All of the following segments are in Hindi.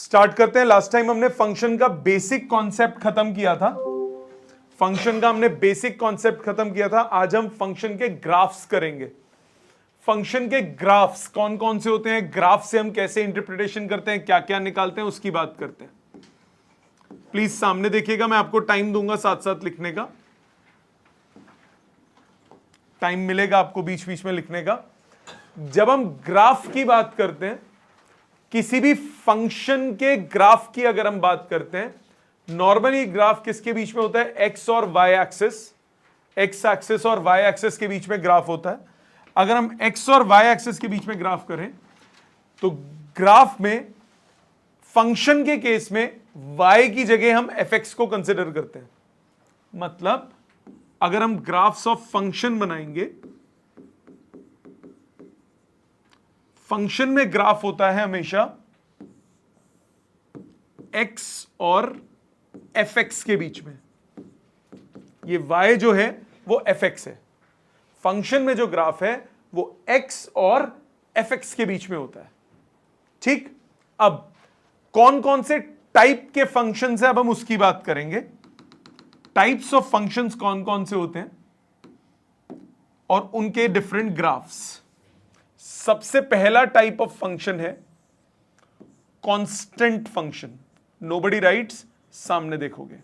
स्टार्ट करते हैं। लास्ट टाइम हमने फंक्शन का बेसिक कॉन्सेप्ट खत्म किया था। फंक्शन का हमने बेसिक कॉन्सेप्ट खत्म किया था। आज हम फंक्शन के ग्राफ्स करेंगे। फंक्शन के ग्राफ्स कौन कौन से होते हैं, ग्राफ से हम कैसे इंटरप्रिटेशन करते हैं, क्या क्या निकालते हैं, उसकी बात करते हैं। प्लीज सामने देखिएगा, मैं आपको टाइम दूंगा साथ साथ लिखने का। टाइम मिलेगा आपको बीच बीच में लिखने का। जब हम ग्राफ की बात करते हैं, किसी भी फंक्शन के ग्राफ की अगर हम बात करते हैं, नॉर्मली ग्राफ किसके बीच में होता है, एक्स और वाई एक्सिस, एक्स एक्सिस और वाई एक्सिस के बीच में ग्राफ होता है। अगर हम एक्स और वाई एक्सिस के बीच में ग्राफ करें तो ग्राफ में फंक्शन के केस में y की जगह हम fx को कंसिडर करते हैं। मतलब अगर हम ग्राफ्स ऑफ फंक्शन बनाएंगे, फंक्शन में ग्राफ होता है हमेशा x और fx के बीच में। ये y जो है वो fx है। फंक्शन में जो ग्राफ है वो x और fx के बीच में होता है। ठीक, अब कौन कौन से टाइप के फंक्शंस है, अब हम उसकी बात करेंगे। टाइप्स ऑफ फंक्शंस कौन कौन से होते हैं और उनके डिफरेंट ग्राफ्स। सबसे पहला टाइप ऑफ फंक्शन है कांस्टेंट फंक्शन। नोबडी राइट्स, सामने देखोगे।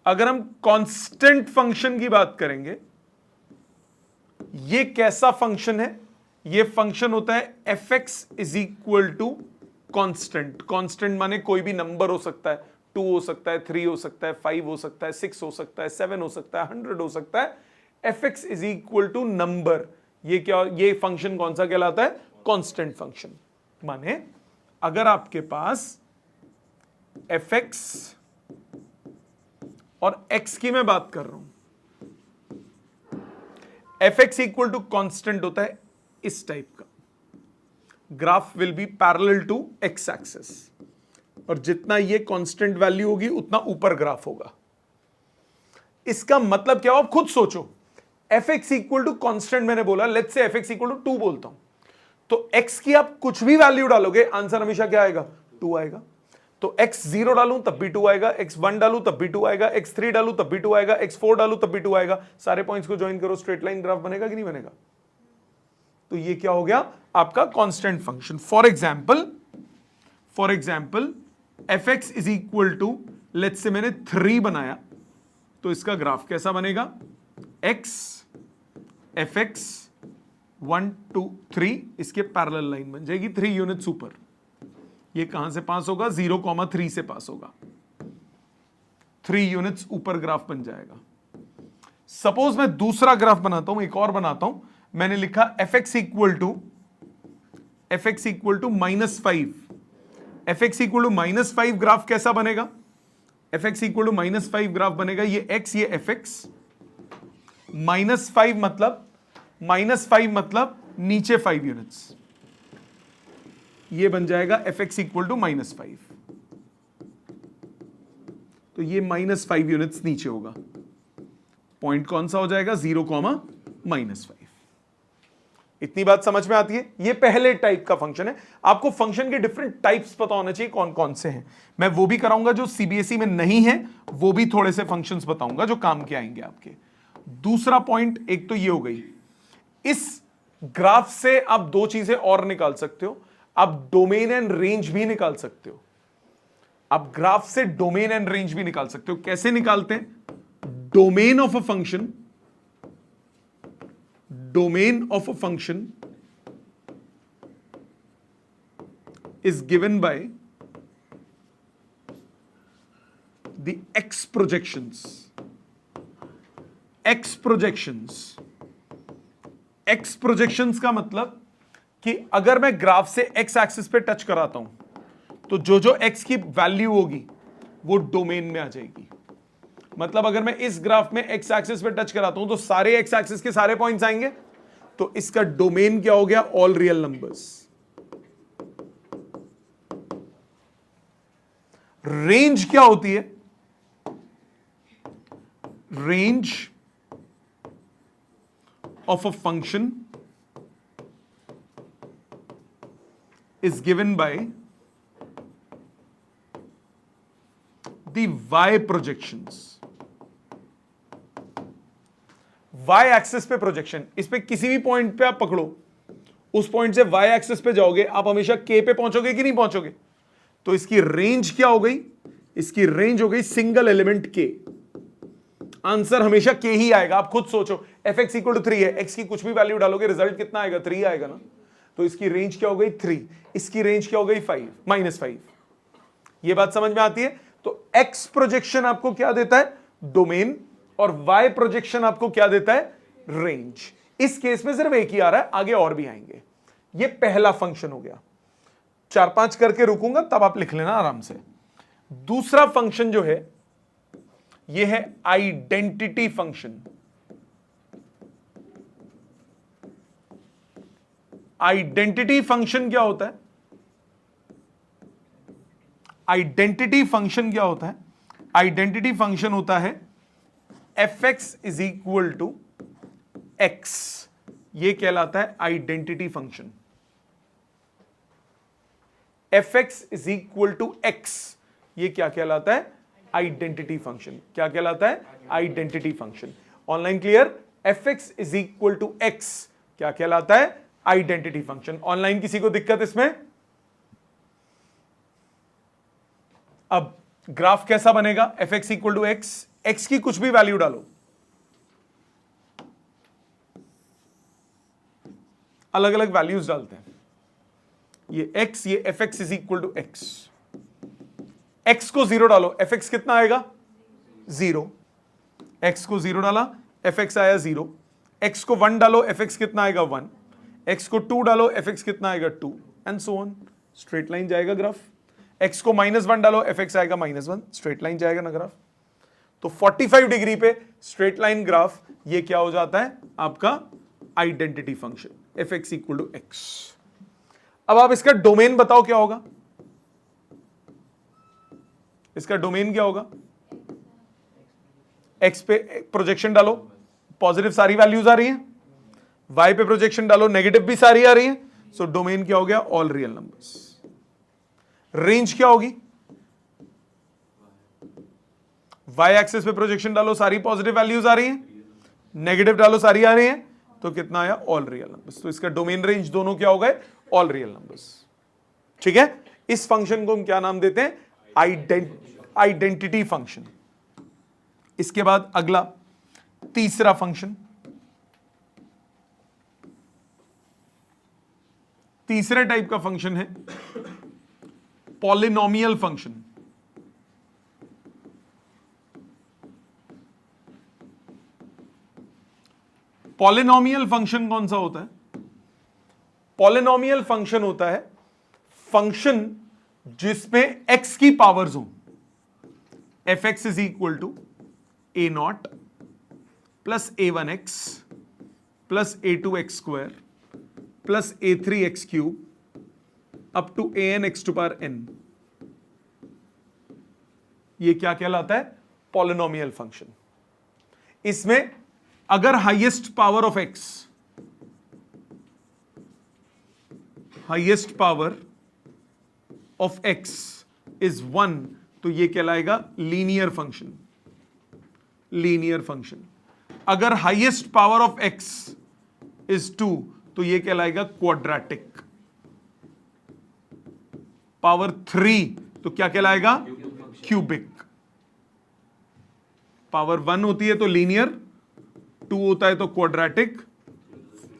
अगर हम कांस्टेंट फंक्शन की बात करेंगे, ये कैसा फंक्शन है, ये फंक्शन होता है fx is equal to constant. Constant माने कोई भी नंबर हो सकता है, 2 हो सकता है, 3 हो सकता है, 5 हो सकता है, 6 हो सकता है, 7 हो सकता है, 100 हो सकता है। fx is equal to number, ये क्या, ये फंक्शन कौन सा कहलाता है, कांस्टेंट फंक्शन। माने अगर आपके पास fx और x की मैं बात कर रहा हूं, fx इक्वल टू कांस्टेंट होता है इस टाइप का। Graph will be parallel to x axis, और जितना ये कांस्टेंट वैल्यू होगी उतना ऊपर ग्राफ होगा। इसका मतलब क्या हो, आप खुद सोचो। fx इक्वल टू कांस्टेंट मैंने बोला, let's say fx equal to 2 बोलता हूं, तो x की आप कुछ भी वैल्यू डालोगे, आंसर हमेशा क्या आएगा, 2 आएगा। तो x 0 डालूं तब भी 2 आएगा, x 1 डालूं तब भी 2 आएगा, x 3 डालूं तब भी 2 आएगा, x 4 डालूं तब भी 2 आएगा। सारे पॉइंट्स को ज्वाइन करो, स्ट्रेट लाइन ग्राफ बनेगा कि नहीं बनेगा। तो ये क्या हो गया आपका constant function. For example fx is equal to, let's say मैंने 3 बनाया, तो इसका ग्राफ कैसा बनेगा, x fx 1 2 3, इसके पैरेलल लाइन बन जाएगी 3 यूनिट्स ऊपर। ये कहां से पास होगा, 0,3 से पास होगा, 3 यूनिट्स ऊपर ग्राफ बन जाएगा। सपोज मैं दूसरा ग्राफ बनाता हूं, एक और बनाता हूं। मैंने लिखा fx equal to -5। fx equal to -5 graph कैसा बनेगा, fx इक्वल टू -5 ग्राफ बनेगा, ये x ये fx, -5 मतलब नीचे 5 यूनिट्स, ये बन जाएगा fx इक्वल टू -5। तो ये -5 यूनिट्स नीचे होगा। पॉइंट कौन सा हो जाएगा, 0,-5। इतनी बात समझ में आती है। ये पहले टाइप का फंक्शन है। आपको फंक्शन के डिफरेंट टाइप्स पता होना चाहिए कौन कौन से हैं। मैं वो भी कराऊंगा जो सीबीएसई में नहीं है, वो भी थोड़े से फंक्शंस बताऊंगा जो काम के आएंगे आपके। दूसरा पॉइंट, एक तो ये हो गई, इस ग्राफ से आप 2 चीजें और निकाल सकते हो। आप डोमेन एंड रेंज भी निकाल सकते हो। आप ग्राफ से डोमेन एंड रेंज भी निकाल सकते हो। कैसे निकालते हैं, domain of a function is given by the x projections. x projections का मतलब कि अगर मैं ग्राफ से x एक्सिस पे टच कराता हूं तो जो जो x की वैल्यू होगी वो डोमेन में आ जाएगी। मतलब अगर मैं इस ग्राफ में x एक्सिस पे टच कराता हूं तो सारे x एक्सिस के सारे पॉइंट्स आएंगे, तो इसका डोमेन क्या हो गया, ऑल रियल नंबर्स। रेंज क्या होती है, range of a function is given by the y projections, y axis पे प्रोजेक्शन, इस पे किसी भी पॉइंट पे आप पकड़ो, उस पॉइंट से वाई एक्सिस पे जाओगे, आप हमेशा के पे पहुंचोगे कि नहीं पहुंचोगे? तो इसकी रेंज क्या हो गई? इसकी रेंज हो गई सिंगल एलिमेंट के। आंसर हमेशा के ही आएगा। आप खुद सोचो, एफ एक्स इक्वल टू 3 है, एक्स की कुछ भी वैल्यू डालोगे रिजल्ट कितना आएगा? 3 आएगा ना। तो इसकी रेंज क्या हो गई? 3। इसकी रेंज क्या हो गई? 5 -5। ये बात समझ में आती है? तो एक्स प्रोजेक्शन आपको क्या देता है? डोमेन। और वाई प्रोजेक्शन आपको क्या देता है? रेंज। इस केस में सिर्फ एक ही आ रहा है, आगे और भी आएंगे। ये पहला फंक्शन हो गया। 4-5 करके रुकूंगा, तब आप लिख लेना आराम से। दूसरा फंक्शन जो है ये है आइडेंटिटी फंक्शन। आइडेंटिटी फंक्शन क्या होता है? आइडेंटिटी फंक्शन क्या होता है? आइडेंटिटी फंक्शन होता है f x is equal to x. ये कहलाता है identity function. F x is equal to x, ये क्या कहलाता है? Identity function. क्या कहलाता है? Identity function. Online clear? F x is equal to x क्या कहलाता है? Identity function. ऑनलाइन किसी को दिक्कत इसमें? अब ग्राफ कैसा बनेगा? F x equal to x, x की कुछ भी वैल्यू डालो, अलग अलग वैल्यूज डालते हैं। ये x, ये f x is equal to x. X को 0 डालो, एफ एक्स कितना आएगा? 0। एक्स को 0 डाला, एफ एक्स आया 0। एक्स को 1 डालो, एफ एक्स कितना आएगा? 1। एक्स को 2 डालो, एफ एक्स कितना आएगा? 2 and so on. Straight line जाएगा ग्राफ। एक्स को -1 डालो, एफ एक्स आएगा -1, स्ट्रेट लाइन जाएगा ना ग्राफ। तो 45 डिग्री पे स्ट्रेट लाइन ग्राफ, ये क्या हो जाता है? आपका identity function, f x equal to x. अब आप इसका डोमेन बताओ क्या होगा? इसका डोमेन क्या होगा? एक्स पे प्रोजेक्शन डालो, पॉजिटिव सारी वैल्यूज आ रही हैं। वाई पे प्रोजेक्शन डालो, नेगेटिव भी सारी आ रही है। सो डोमेन क्या हो गया? All real numbers. रेंज क्या होगी? वाई एक्सिस पे प्रोजेक्शन डालो, सारी पॉजिटिव वैल्यूज आ रही हैं, नेगेटिव डालो सारी आ रही हैं, तो कितना आया? All real numbers. तो इसका डोमेन रेंज दोनों क्या हो गए? All real numbers. ठीक है? इस फंक्शन को हम क्या नाम देते हैं? Identity function. इसके बाद अगला तीसरा फंक्शन, तीसरे टाइप का फंक्शन है पॉलिनोमियल फंक्शन। पॉलिनोमियल फंक्शन कौन सा होता है? पॉलिनोमियल फंक्शन होता है फंक्शन जिसमें x की पावर्स हो। F x is equal to a0 plus a1x plus a2x² plus a3x³ up to an(x⁴n). ये क्या कहलाता है? Polynomial function. इसमें अगर highest power of x, highest power of x is 1, तो ये कहलाएगा लीनियर फंक्शन। Linear function. अगर highest power of x is 2, तो ये कहलाएगा क्वाड्रेटिक। पावर 3 तो क्या कहलाएगा? क्यूबिक। पावर 1 होती है तो लीनियर, 2 होता है तो क्वाड्रेटिक,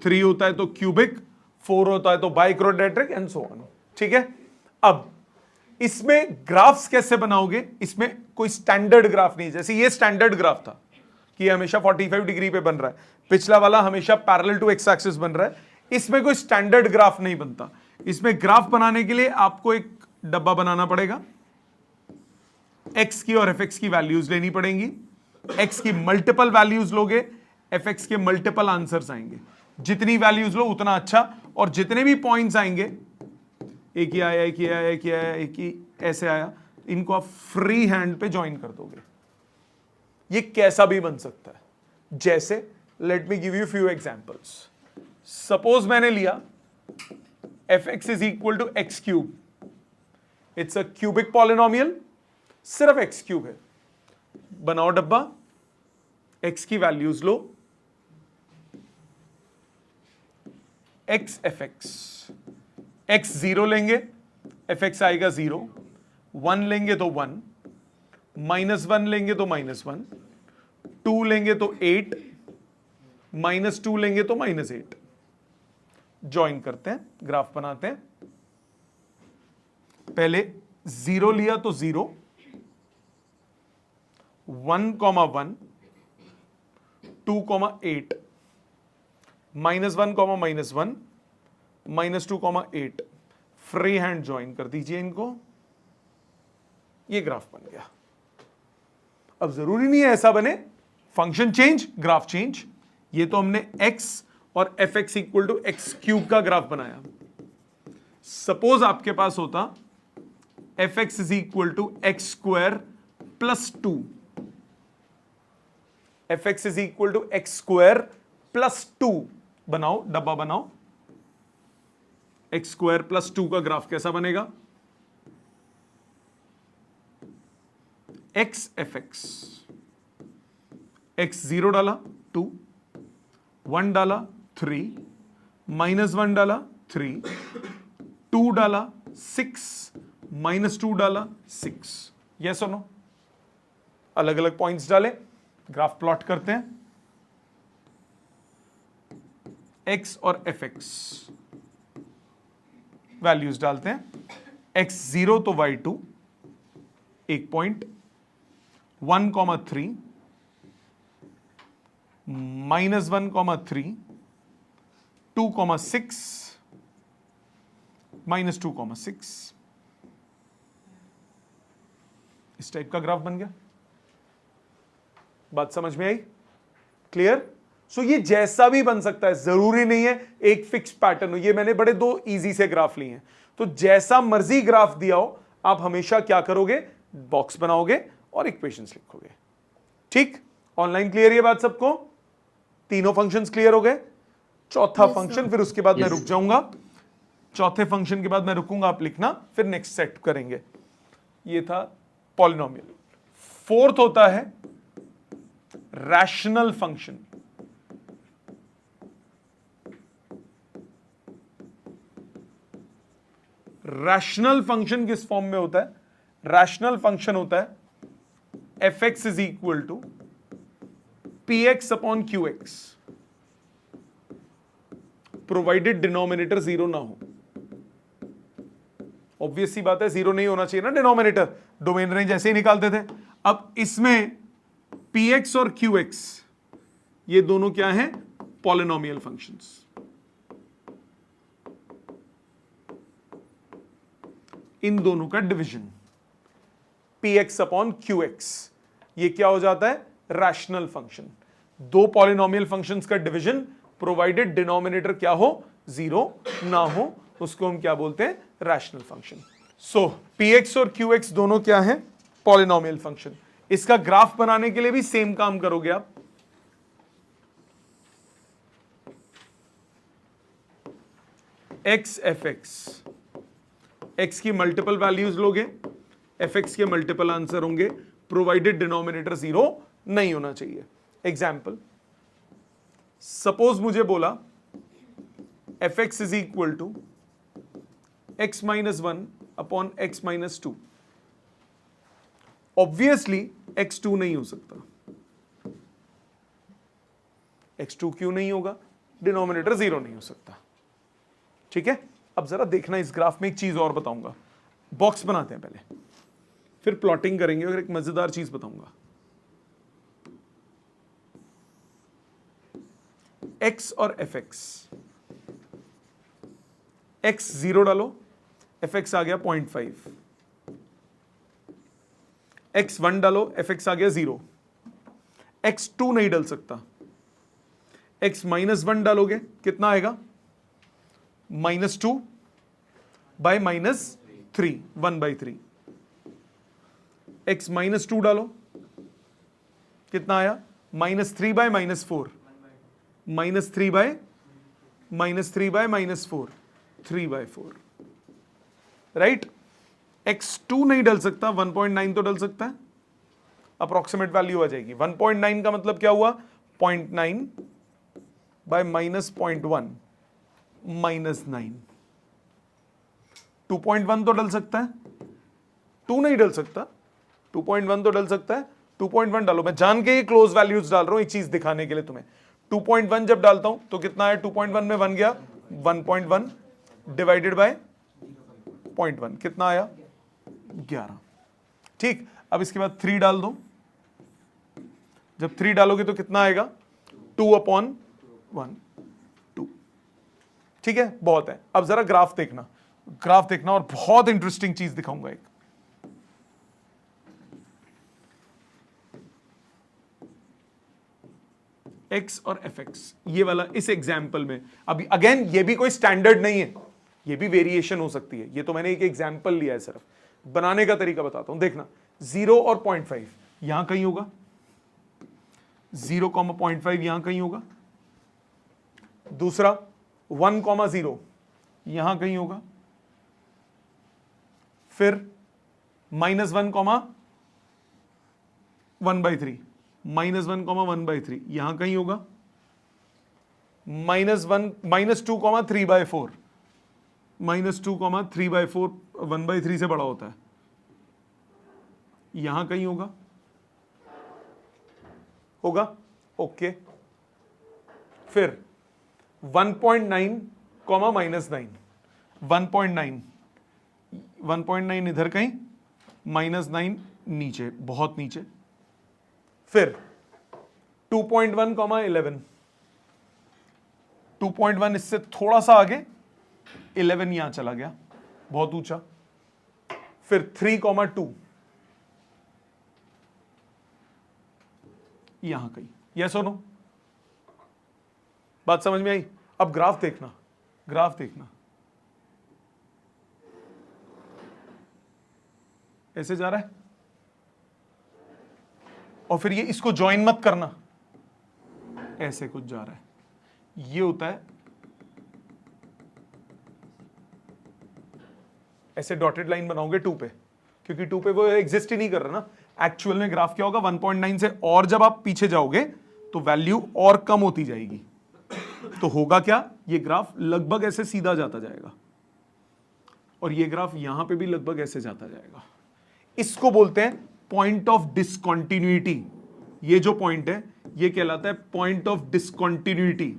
3 होता है तो क्यूबिक, 4 होता है तो बाइक्रोडेट्रिक एंड सो ऑन। ठीक है? अब इसमें ग्राफ्स कैसे बनाओगे? इसमें कोई स्टैंडर्ड ग्राफ नहीं। जैसे ये स्टैंडर्ड ग्राफ था कि ये हमेशा 45 डिग्री पे बन रहा है, पिछला वाला हमेशा पैरेलल टू एक्स एक्सिस बन रहा है। इसमें कोई स्टैंडर्ड ग्राफ नहीं बनता। इसमें ग्राफ बनाने के लिए आपको एक डब्बा बनाना पड़ेगा, एक्स की और एफ एक्स की वैल्यूज लेनी पड़ेंगी। एक्स की मल्टीपल वैल्यूज लोगे, एफ एक्स के मल्टीपल आंसर्स आएंगे। जितनी वैल्यूज लो उतना अच्छा, और जितने भी पॉइंट्स आएंगे, एक ही आया, एक ही आया, एक ही आया, एक ही ऐसे आया, इनको आप फ्री हैंड पे ज्वाइन कर दोगे। ये कैसा भी बन सकता है। जैसे let me give you few examples. Suppose मैंने लिया f x is equal to x³। It's a cubic polynomial. सिर्फ एक्स क्यूब है। बनाओ डब्बा, एक्स की वैल्यूज लो, एक्स एफ एक्स, एक्स 0 लेंगे एफ एक्स आएगा 0, 1 लेंगे तो 1, -1 लेंगे तो -1, 2 लेंगे तो 8, -2 लेंगे तो -8। ज्वाइन करते हैं, ग्राफ बनाते हैं। पहले 0 लिया तो 0, 1, 1, 2, 8, -1, -1, -2, 8। फ्री हैंड ज्वाइन कर दीजिए इनको, ये ग्राफ बन गया। अब जरूरी नहीं है ऐसा बने, फंक्शन चेंज ग्राफ चेंज। ये तो हमने x और f x equal to x cube का ग्राफ बनाया। सपोज आपके पास होता f x is equal to x square plus 2, f x is equal to x square plus 2। बनाओ डब्बा बनाओ, एक्स स्क्वायर प्लस 2 का ग्राफ कैसा बनेगा? एक्स एफ एक्स, एक्स 0 डाला 2, 1 डाला 3, -1 डाला 3, 2 डाला 6, -2 डाला 6। यस और नो? अलग अलग पॉइंट्स डाले, ग्राफ प्लॉट करते हैं। एक्स और एफ एक्स वैल्यूज डालते हैं। एक्स 0 तो y2 1 पॉइंट, 1, 3, -1, 3, 2, 6, -2, 6। इस टाइप का ग्राफ बन गया। बात समझ में आई? क्लियर? सो ये जैसा भी बन सकता है, जरूरी नहीं है एक फिक्स पैटर्न हो। ये मैंने बड़े 2 इजी से ग्राफ लिए हैं, तो जैसा मर्जी ग्राफ दिया हो आप हमेशा क्या करोगे? बॉक्स बनाओगे और इक्वेशंस लिखोगे। ठीक? ऑनलाइन क्लियर ये बात सबको? तीनों फंक्शंस क्लियर हो गए? चौथा फंक्शन, फिर उसके बाद मैं रुक जाऊंगा। चौथे फंक्शन के बाद मैं रुकूंगा, आप लिखना, फिर नेक्स्ट सेट करेंगे। ये था पॉलिनोमियल। फोर्थ होता है रैशनल फंक्शन। रैशनल फंक्शन किस फॉर्म में होता है? रैशनल फंक्शन होता है f x is equal to p x upon Q x, provided denominator 0 ना हो। ऑब्वियस सी बात है, 0 नहीं होना चाहिए ना डिनोमिनेटर, डोमेन रेंज ऐसे ही निकालते थे। अब इसमें पी एक्स और क्यू एक्स ये दोनों क्या हैं? Polynomial functions. इन दोनों का division P x upon Q X, ये क्या हो जाता है? Rational function. 2 पॉलिनोमियल फंक्शंस का डिवीजन, प्रोवाइडेड डिनोमिनेटर क्या हो? 0 ना हो, उसको हम क्या बोलते हैं? Rational function. So P X और क्यू एक्स दोनों क्या है? Polynomial function. इसका ग्राफ बनाने के लिए भी सेम काम करोगे आप। एक्स एफ एक्स, एक्स की मल्टीपल वैल्यूज लोगे, एफ एक्स के मल्टीपल आंसर होंगे, प्रोवाइडेड डिनोमिनेटर 0 नहीं होना चाहिए। एग्जाम्पल, सपोज मुझे बोला f x is equal to x -1 upon x -2। Obviously x2 नहीं हो सकता। x2 क्यों नहीं होगा? डिनोमिनेटर 0 नहीं हो सकता। ठीक है? अब जरा देखना, इस ग्राफ में एक चीज और बताऊंगा। बॉक्स बनाते हैं पहले, फिर प्लॉटिंग करेंगे और एक मजेदार चीज बताऊंगा। x और एफ एक्स, x 0 डालो, एफ एक्स आ गया 0.5, x 1 डालो, एफ एक्स आ गया 0, x 2 नहीं डाल सकता, x -1 डालोगे कितना आएगा? -2 बाय -3, 1/3। x -2 डालो, कितना आया? -3 बाय -4, -3 बाय -4, 3/4, राइट? x2 नहीं डल सकता, 1.9 तो डल सकता है, अप्रोक्सीमेट वैल्यू आ जाएगी। 1.9 का मतलब क्या हुआ, 0.9 बाय -0.1 -9। 2.1 तो डल सकता है, 2 नहीं डल सकता, 2.1 तो डल सकता है, 2.1 डालो। मैं जान के ये क्लोज वैल्यूज डाल रहा हूं एक चीज दिखाने के लिए तुम्हें। 2.1 जब डालता हूं तो कितना है, 2.1 में 1 गया, 1.1 डिवाइडेड बाय 0.1 कितना आया, 11। ठीक, अब इसके बाद 3 डाल दो, जब 3 डालोगे तो कितना आएगा, 2/1 2। ठीक है, बहुत है। अब जरा ग्राफ देखना, ग्राफ देखना, और बहुत इंटरेस्टिंग चीज दिखाऊंगा एक। एक्स और एफ एक्स, ये वाला इस एग्जाम्पल में, अभी अगेन ये भी कोई स्टैंडर्ड नहीं है, ये भी वेरिएशन हो सकती है, ये तो मैंने एक एग्जाम्पल लिया है, सिर्फ बनाने का तरीका बताता हूं। देखना 0 और 0.5 यहां कहीं होगा, 0,5 यहां कहीं होगा, दूसरा 1,0 यहां कहीं होगा, फिर -1,1/3 -1,1/3 यहां कहीं होगा, -2,3/4 -2,3/4 1/3 से बड़ा होता है, यहां कहीं होगा, होगा, ओके। फिर 1.9 -9, 1.9 इधर कहीं, -9 नीचे, बहुत नीचे। फिर 2.1 11, 2.1 इससे थोड़ा सा आगे, 11 यहां चला गया, बहुत ऊंचा। फिर 3,2 यहां कहीं, यस और नो, बात समझ में आई। अब ग्राफ देखना, ग्राफ देखना, ऐसे जा रहा है, और फिर ये इसको ज्वाइन मत करना, ऐसे कुछ जा रहा है, ये होता है, ऐसे डॉटेड लाइन बनाओगे 2 पे, क्योंकि 2 पे वो एग्जिस्ट ही नहीं कर रहा ना। एक्चुअल में ग्राफ क्या होगा, 1.9 से और जब आप पीछे जाओगे तो वैल्यू और कम होती जाएगी, तो होगा क्या, ये ग्राफ लगभग ऐसे सीधा जाता जाएगा, और ये ग्राफ यहां पे भी लगभग ऐसे जाता जाएगा। इसको बोलते हैं पॉइंट ऑफ डिसकंटिन्यूटी। ये जो पॉइंट है ये कहलाता है पॉइंट ऑफ डिसकंटिन्यूटी।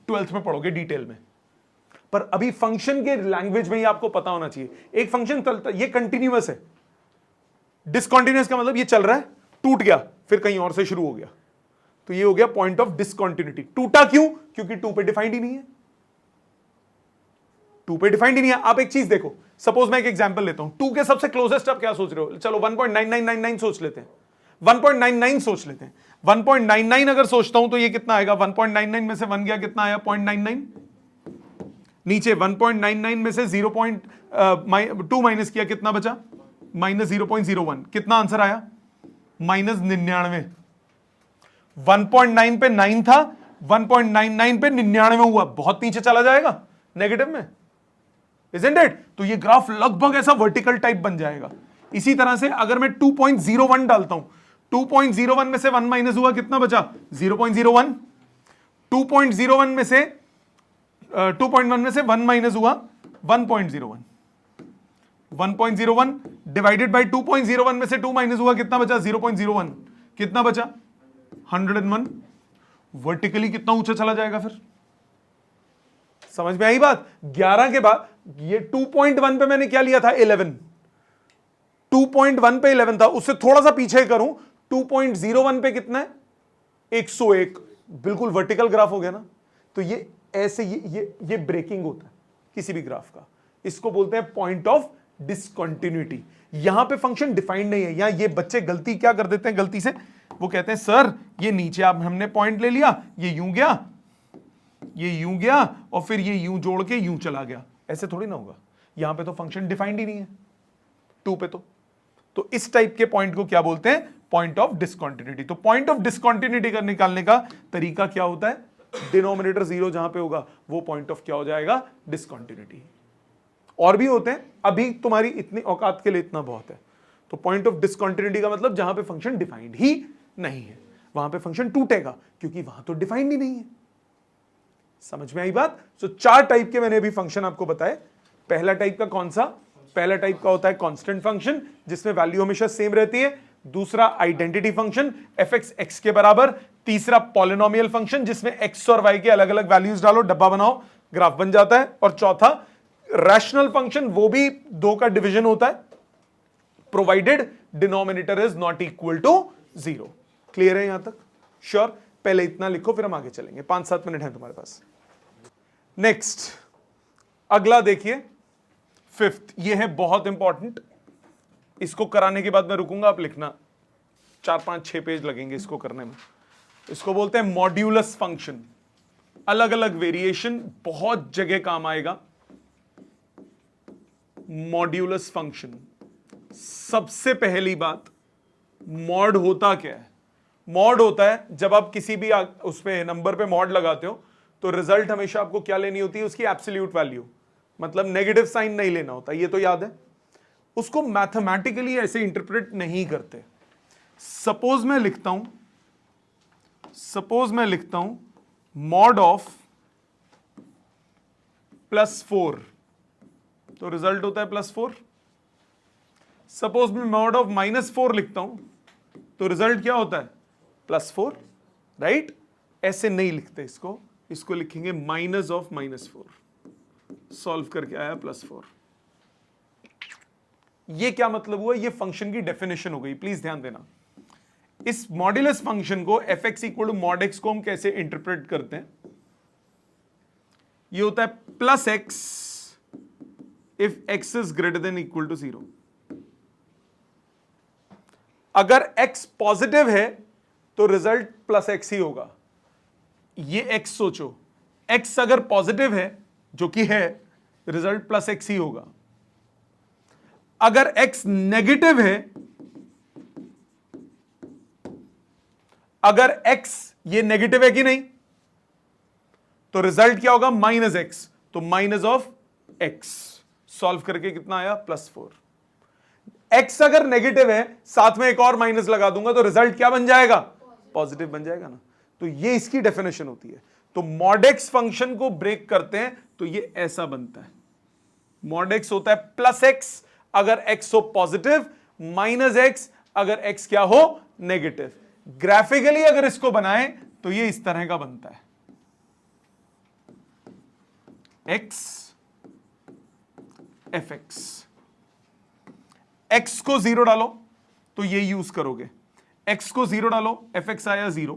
ट्वेल्थ में पढ़ोगे डिटेल में, पर अभी फंक्शन के लैंग्वेज में ही आपको पता होना चाहिए। एक फंक्शन चलता, ये कंटिन्यूअस है, डिसकंटिन्यूअस का मतलब ये चल रहा है, टूट गया, फिर कहीं और से शुरू हो गया, तो ये हो गया पॉइंट ऑफ डिसकंटिन्यूटी। टूटा क्यों, क्योंकि 2 पे डिफाइंड ही नहीं है, 2 पे डिफाइंड ही नहीं है। आप एक चीज देखो, सपोज मैं एक एग्जांपल लेता हूं, 2 के सबसे क्लोजेस्ट आप क्या सोच रहे हो, चलो 1.9999 सोच लेते हैं, 1.99 सोच लेते हैं। 1.99 अगर सोचता हूं तो ये कितना आएगा, 1.99 में से 1 गया, कितना आया, 0.99। नीचे 1.99 में से 0.2 माइनस किया, कितना बचा, -0.01। कितना आंसर आया, -99। 1.9 पे 9 था, 1.99 पे 99 हुआ, बहुत नीचे चला जाएगा नेगेटिव में, isn't it? तो ये ग्राफ लगभग ऐसा वर्टिकल टाइप बन जाएगा। इसी तरह से अगर मैं 2.01 डालता हूं, 2.01 में से 1 माइनस हुआ, कितना बचा, 0.01। 2.01 में से 2.1 में से 1 माइनस हुआ, 1.01। 1.01 डिवाइडेड बाय 2.01 में से 2 माइनस हुआ, कितना बचा, 0.01। कितना बचा, 101। वर्टिकली कितना ऊंचा चला जाएगा फिर, समझ में आई बात। 11 के बाद ये 2.1 पे मैंने क्या लिया था, 11। 2.1 पे 11 था, उससे थोड़ा सा पीछे करूं, 2.01 पे कितना है, 101। बिल्कुल वर्टिकल ग्राफ हो गया ना। तो ये ऐसे ये ब्रेकिंग होता है किसी भी ग्राफ का, इसको बोलते हैं पॉइंट ऑफ डिसकंटिन्यूटी। यहां पे फंक्शन डिफाइंड नहीं है। यहां ये बच्चे गलती क्या कर देते हैं, गलती से वो कहते हैं सर ये नीचे आप हमने पॉइंट ले लिया, ये यूं गया, ये यूं गया, और फिर ये यूं जोड़ के यूं चला गया। ऐसे थोड़ी ना होगा, यहां पे तो फंक्शन डिफाइंड ही नहीं है 2 पे। तो इस टाइप के पॉइंट को क्या बोलते हैं, पॉइंट ऑफ डिसकंटिन्यूटी। तो पॉइंट ऑफ डिसकंटिन्यूटी का निकालने का तरीका क्या होता है, डिनोमिनेटर 0 जहां पे होगा वो पॉइंट ऑफ क्या हो जाएगा, डिसकंटिन्यूटी। और भी होते हैं, अभी तुम्हारी इतनी औकात के लिए इतना बहुत है। तो पॉइंट ऑफ डिसकंटिन्यूटी का मतलब जहां पे फंक्शन डिफाइंड ही नहीं है, वहां पे फंक्शन टूटेगा, क्योंकि वहां तो डिफाइंड ही नहीं है। समझ में आई बात? सो 4 टाइप के मैंने अभी फंक्शन आपको बताए। पहला टाइप का कौन सा? पहला टाइप का होता है कांस्टेंट फंक्शन, जिसमें वैल्यू हमेशा सेम रहती है। दूसरा आइडेंटिटी फंक्शन, fx x के बराबर। तीसरा पॉलिनोमियल फंक्शन, जिसमें x और y के अलग अलग वैल्यूज डालो, डब्बा बनाओ, ग्राफ बन जाता है। और चौथा रैशनल फंक्शन, वो भी 2 का डिवीजन होता है, provided denominator is not equal to 0। Clear है यहां तक? श्योर? पहले इतना लिखो, फिर हम आगे चलेंगे। 5-7 मिनट है तुम्हारे पास। नेक्स्ट, अगला देखिए, फिफ्थ। ये है बहुत इंपॉर्टेंट। इसको कराने के बाद मैं रुकूंगा, आप लिखना। 4-5-6 पेज लगेंगे इसको करने में। इसको बोलते हैं मॉड्यूलस फंक्शन। अलग अलग वेरिएशन, बहुत जगह काम आएगा। Modulus function. सबसे पहली बात, मॉड होता क्या है? मॉड होता है जब आप किसी भी उस पे नंबर पे मॉड लगाते हो, तो रिजल्ट हमेशा आपको क्या लेनी होती है? उसकी एब्सोल्यूट वैल्यू, मतलब नेगेटिव साइन नहीं लेना होता, ये तो याद है। उसको मैथमेटिकली ऐसे इंटरप्रेट नहीं करते। सपोज मैं लिखता हूं मॉड ऑफ +4, तो रिजल्ट होता है +4। सपोज मैं मॉड ऑफ -4 लिखता हूं, तो रिजल्ट क्या होता है? +4, राइट? ऐसे नहीं लिखते इसको, इसको लिखेंगे माइनस ऑफ -4। सॉल्व करके आया +4। ये क्या मतलब हुआ? ये फंक्शन की डेफिनेशन हो गई। प्लीज ध्यान देना। इस मॉड्यूलस फंक्शन को fx equal to mod x को हम कैसे इंटरप्रेट करते हैं? ये होता है +x if x is greater than equal to 0। अगर x पॉजिटिव है तो रिजल्ट +x ही होगा। ये x सोचो, x अगर पॉजिटिव है, जो कि है, रिजल्ट +x ही होगा। अगर x नेगेटिव है, अगर x ये नेगेटिव है कि नहीं, तो रिजल्ट क्या होगा? -x, तो माइनस ऑफ x। सॉल्व करके कितना आया? +4। x अगर नेगेटिव है, साथ में एक और माइनस लगा दूंगा, तो रिजल्ट क्या बन जाएगा? पॉजिटिव बन जाएगा ना। तो ये इसकी डेफिनेशन होती है। तो mod x फंक्शन को ब्रेक करते हैं तो ये ऐसा बनता है। mod x होता है +x अगर x हो पॉजिटिव, -x अगर x क्या हो? नेगेटिव। ग्राफिकली अगर इसको बनाए तो ये इस तरह का बनता है। x fx, x को 0 डालो तो ये यूज करोगे। x को 0 डालो, fx आया 0।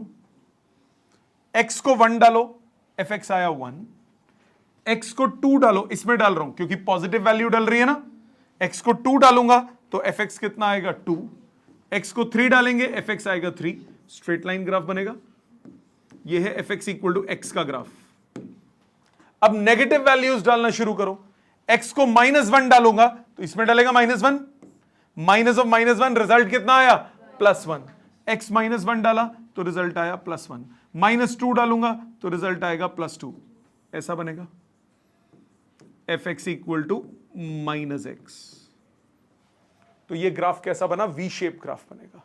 x को 1 डालो, fx आया 1। x को 2 डालो, इसमें डाल रहा हूं क्योंकि पॉजिटिव वैल्यू डल रही है ना। x को 2 डालूंगा तो fx कितना आएगा? 2। x को 3 डालेंगे, fx आएगा 3। स्ट्रेट लाइन ग्राफ बनेगा। यह है fx इक्वल टू x का ग्राफ। अब नेगेटिव वैल्यूज डालना शुरू करो। x को -1 डालूंगा तो इसमें डालेगा -1। माइनस ऑफ -1, रिजल्ट कितना आया? +1। x -1 डाला तो रिजल्ट आया +1। -2 डालूंगा तो रिजल्ट आएगा +2। ऐसा बनेगा fx इक्वल टू -x। तो ये ग्राफ कैसा बना? वी शेप ग्राफ बनेगा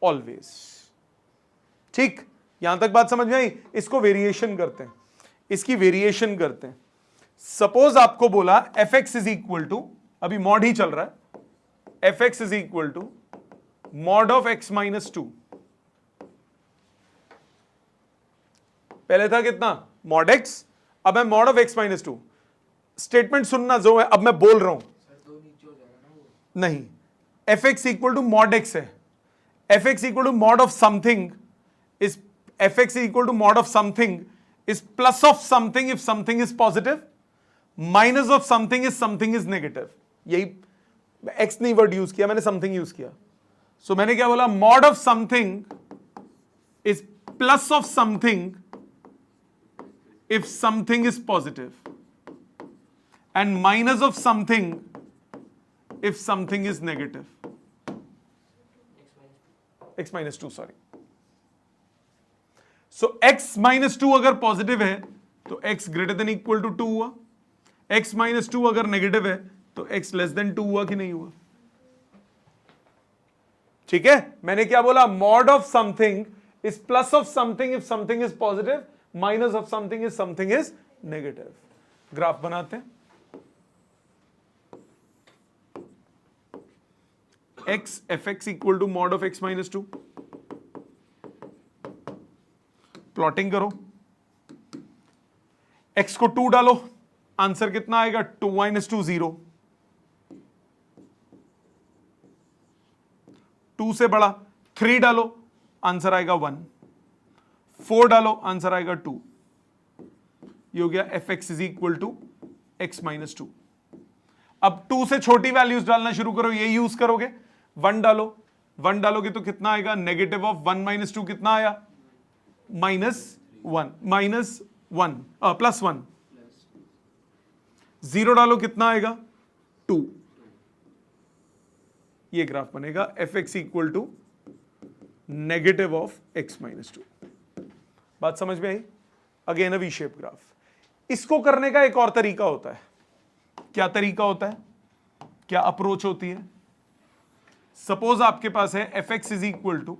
ऑलवेज। ठीक, यहां तक बात समझ में आई? इसको वेरिएशन करते हैं, इसकी वेरिएशन करते हैं। सपोज आपको बोला fx इज इक्वल टू, अभी मॉड ही चल रहा है, fx is equal to mod of x -2। पहले था कितना? मॉड x, अब है मॉड ऑफ x -2। स्टेटमेंट सुनना जो है, अब मैं बोल रहा हूं नहीं। fx equal to mod x है। fx equal to mod of something is, fx equal to mod of something is plus of something if something is positive, minus of something is negative. यही x नहीं वर्ड यूज किया मैंने, समथिंग यूज किया। सो मैंने क्या बोला? Mod of something is plus of something if something is positive and minus of something if something is negative. x -2, sorry. So x minus two अगर पॉजिटिव है तो x greater than equal to 2 हुआ, x माइनस टू अगर नेगेटिव है तो x लेस देन 2 हुआ कि नहीं हुआ? ठीक है, मैंने क्या बोला? Mod of something is plus of something if something is positive, minus of something is something is negative. Graph बनाते हैं। x fx equal to mod of x minus two, plotting करो। x को 2 डालो, आंसर कितना आएगा? 2 माइनस 2 0, 2 से बड़ा 3 डालो, आंसर आएगा 1, 4 डालो, आंसर आएगा 2। ये हो गया f x is equal to x minus 2। अब 2 से छोटी वैल्यूज डालना शुरू करो, ये यूज करोगे। 1 डालो, 1 डालोगे तो कितना आएगा? नेगेटिव ऑफ 1 माइनस 2 कितना आया? -1, -1 प्लस 1। 0 डालो, कितना आएगा? 2। ये ग्राफ बनेगा F x equal to negative of x minus 2। बात समझ में आई? Again a V shape graph. इसको करने का एक और तरीका होता है। क्या तरीका होता है? क्या अप्रोच होती है? सपोज आपके पास है f x is equal to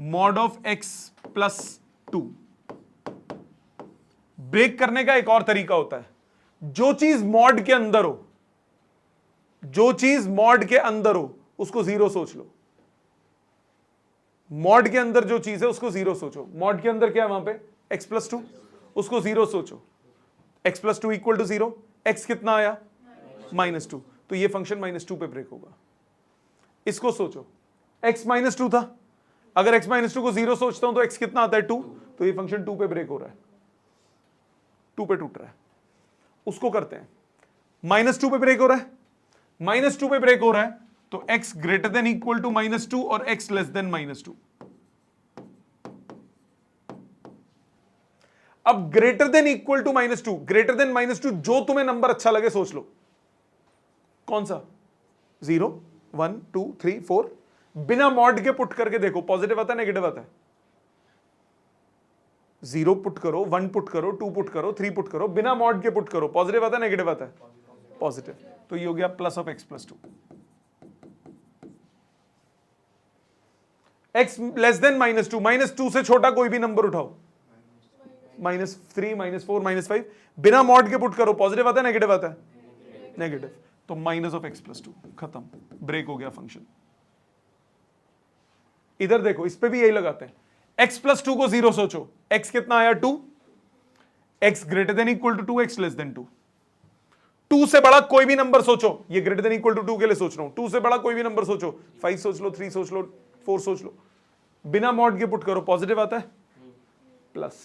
mod of x plus 2। Break करने का एक और तरीका होता है। जो चीज मॉड के अंदर हो, जो चीज मॉड के अंदर हो उसको 0 सोच लो। मॉड के अंदर जो चीज है उसको 0 सोचो। मॉड के अंदर क्या है वहां पे? x प्लस 2, उसको 0 सोचो। x plus 2 equal to 0, x कितना आया? -2, तो ये फंक्शन -2 पे ब्रेक होगा। इसको सोचो, x -2 था, अगर x -2 को 0 सोचता हूं तो x कितना आता है? 2, तो ये फंक्शन 2 पे ब्रेक हो रहा है, 2 पे टूट रहा है। उसको करते हैं, -2 पे ब्रेक हो रहा है, -2 पे ब्रेक हो रहा है तो x greater than equal to -2 और x लेस देन -2। अब greater than equal to -2, greater than -2 जो तुम्हें नंबर अच्छा लगे सोच लो। कौन सा? 0, 1, 2, 3, 4। बिना मॉड के पुट करके देखो, पॉजिटिव आता है नेगेटिव आता है? 0 पुट करो, 1 पुट करो, 2 पुट करो, 3 पुट करो, बिना मॉड के पुट करो, पॉजिटिव आता है नेगेटिव आता है? पॉजिटिव। तो ये हो गया plus of x plus 2। x less than -2, -2 से छोटा कोई भी नंबर उठाओ, -3, -4, -5, बिना मॉड के पुट करो, पॉजिटिव आता है नेगेटिव आता है? नेगेटिव। तो माइनस ऑफ x प्लस 2, खत्म, ब्रेक हो गया फंक्शन। इधर देखो, इस पे भी यही लगाते हैं। x प्लस 2 को 0 सोचो, x कितना आया? 2, x greater than equal to 2, x less than 2। 2 से बड़ा कोई भी नंबर सोचो, ये ग्रेटर देन इक्वल टू 2 के लिए सोच रहा हूं। 2 से बड़ा कोई भी नंबर सोचो, 5 सोच लो, 3 सोच लो, 4 सोच लो, बिना मॉड के पुट करो, पॉजिटिव आता है? प्लस।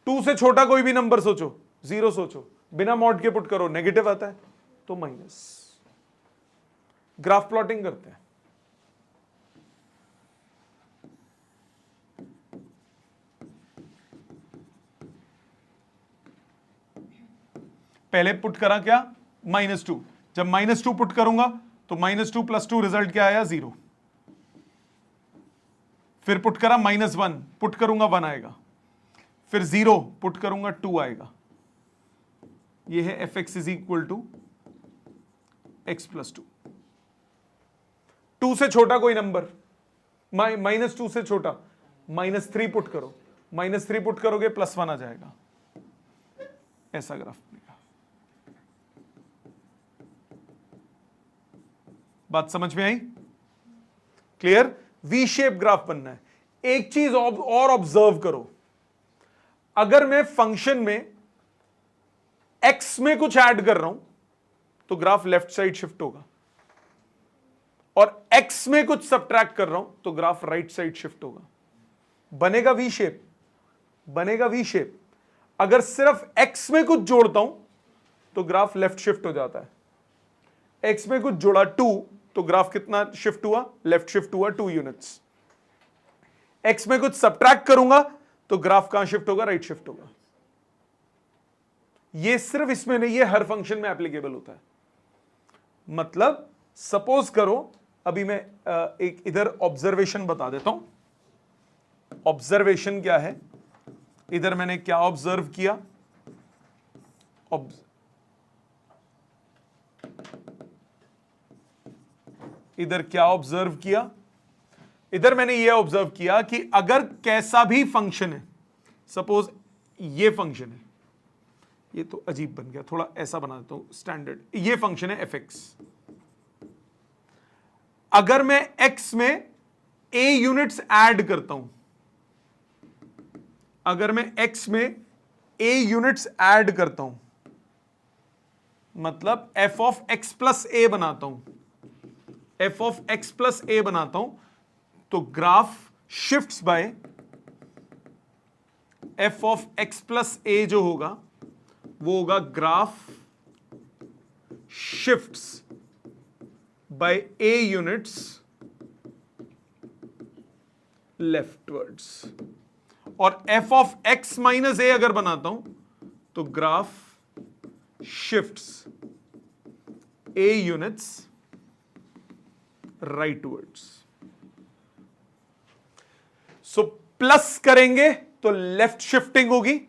2 से छोटा कोई भी नंबर सोचो, 0 सोचो, बिना मॉड के पुट करो, नेगेटिव आता है तो माइनस। ग्राफ प्लॉटिंग करते हैं। पहले पुट करा क्या? -2। जब -2 पुट करूंगा तो -2 + 2 रिजल्ट क्या आया? 0। फिर पुट करा -1, पुट करूंगा 1 आएगा। फिर 0 पुट करूंगा 2 आएगा। ये है f x is equal to x plus 2। 2 से छोटा कोई नंबर, -2 से छोटा, -3 पुट करो, -3 पुट करोगे +1 आ जाएगा। ऐसा ग्राफ बनेगा। बात समझ में आई? क्लियर? वी शेप ग्राफ बनना है। एक चीज और ऑब्जर्व करो, अगर मैं फंक्शन में x में कुछ ऐड कर रहा हूं तो ग्राफ लेफ्ट साइड शिफ्ट होगा, और x में कुछ सब्ट्रैक्ट कर रहा हूं तो ग्राफ राइट साइड शिफ्ट होगा। बनेगा वी शेप, बनेगा वी शेप। अगर सिर्फ x में कुछ जोड़ता हूं तो ग्राफ लेफ्ट शिफ्ट हो जाता है। x में कुछ जोड़ा 2 तो ग्राफ कितना शिफ्ट हुआ? लेफ्ट शिफ्ट हुआ 2 यूनिट्स। x में कुछ सब्ट्रैक्ट करूंगा तो ग्राफ कहां शिफ्ट होगा? राइट शिफ्ट होगा। ये सिर्फ इसमें नहीं, ये हर फंक्शन में एप्लीकेबल होता है। मतलब सपोज करो, अभी मैं एक इधर ऑब्जर्वेशन बता देता हूं। ऑब्जर्वेशन क्या है, इधर मैंने क्या ऑब्जर्व किया, इधर क्या ऑब्जर्व किया, इधर मैंने यह ऑब्जर्व किया कि अगर कैसा भी फंक्शन है, सपोज ये फंक्शन है, ये तो अजीब बन गया, थोड़ा ऐसा बना देता हूं स्टैंडर्ड, ये फंक्शन है fx, अगर मैं x में a यूनिट्स ऐड करता हूं, अगर मैं x में a यूनिट्स ऐड करता हूं, मतलब f of x plus a बनाता हूं, f of x plus a बनाता हूं, तो graph shifts by f of x plus a जो होगा वो होगा graph shifts by a units leftwards, और f of x minus a अगर बनाता हूं तो graph shifts a units rightwards. So plus करेंगे तो लेफ्ट शिफ्टिंग होगी,